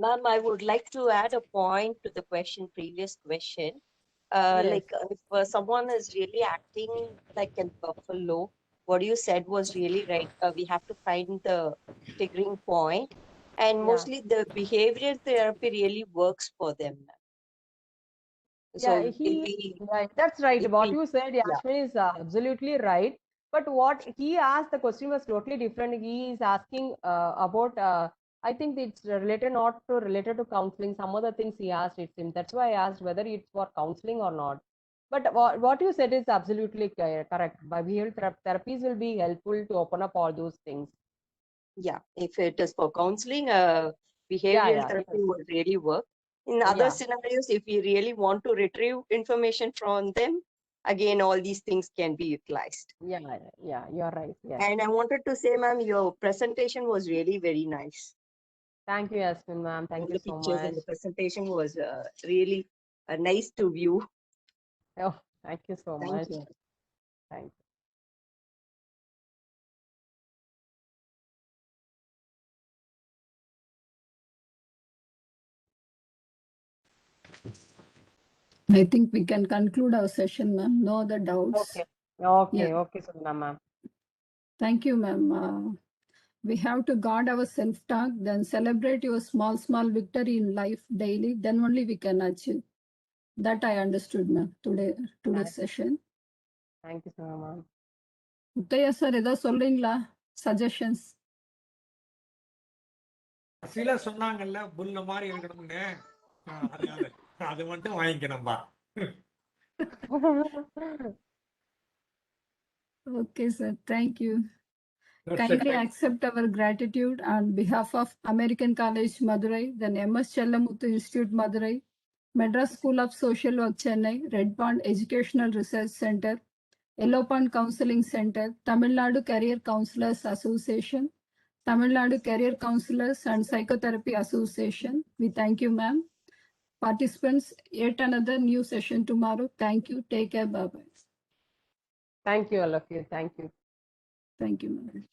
Ma'am, I would like to add a point to the previous question. Yes. Like if someone is really acting like a buffalo, what you said was really right. We have to find the triggering point, and Yeah. mostly the behavioral therapy really works for them. So Yeah, it'll be, right. That's right. it'll What be- you said, Yashmin, is absolutely right. But what he asked, the question was totally different. He is asking about, I think it's related to counseling. Some other things he asked it seems. That's why I asked whether it's for counseling or not. But what you said is absolutely correct. Behavioral therapies will be helpful to open up all those things. yeah, if it is for counseling, behavioral yeah, therapy yes. would really work. In other Yeah. scenarios, if we really want to retrieve information from them, again, all these things can be utilized. Yeah, you're right. Yeah. And I wanted to say, ma'am, your presentation was really very nice. Thank you, Yasmin, ma'am. Thank All you the so pictures much. and the presentation was really nice to view. Oh, thank you so Thank much. you. Thank you. I think we can conclude our session, ma'am. No other doubts. Okay, Yeah. okay, Sundana ma'am. Thank you, ma'am. We have to guard our self-talk, then celebrate your small victory in life daily. Then only we can achieve. That I understood, ma'am, today's session. Thank you, Sundana ma'am. Muthaiya sir ஏதாவது சொல்றீங்களா? Suggestions? சில சொன்னாங்கல்ல புல்ல மாதிரி இருக்கணும்னு அதனால அது மட்டும் வாங்கிக்கணும்பா. Okay, sir. Thank you. That's Kindly it. accept our gratitude on behalf of American College Madurai, then MS Chellamuthu Institute Madurai, Madras School of Social Work Chennai, Red Pond Educational Research Center, Yellow Pond Counseling Center, Tamil Nadu Career Counselors Association, Tamil Nadu Career Counselors and Psychotherapy Association. We thank you, ma'am. Participants, yet another new session tomorrow. Thank you. Take care. Bye-bye. Thank you, all of you. Thank you. Thank you, ma'am.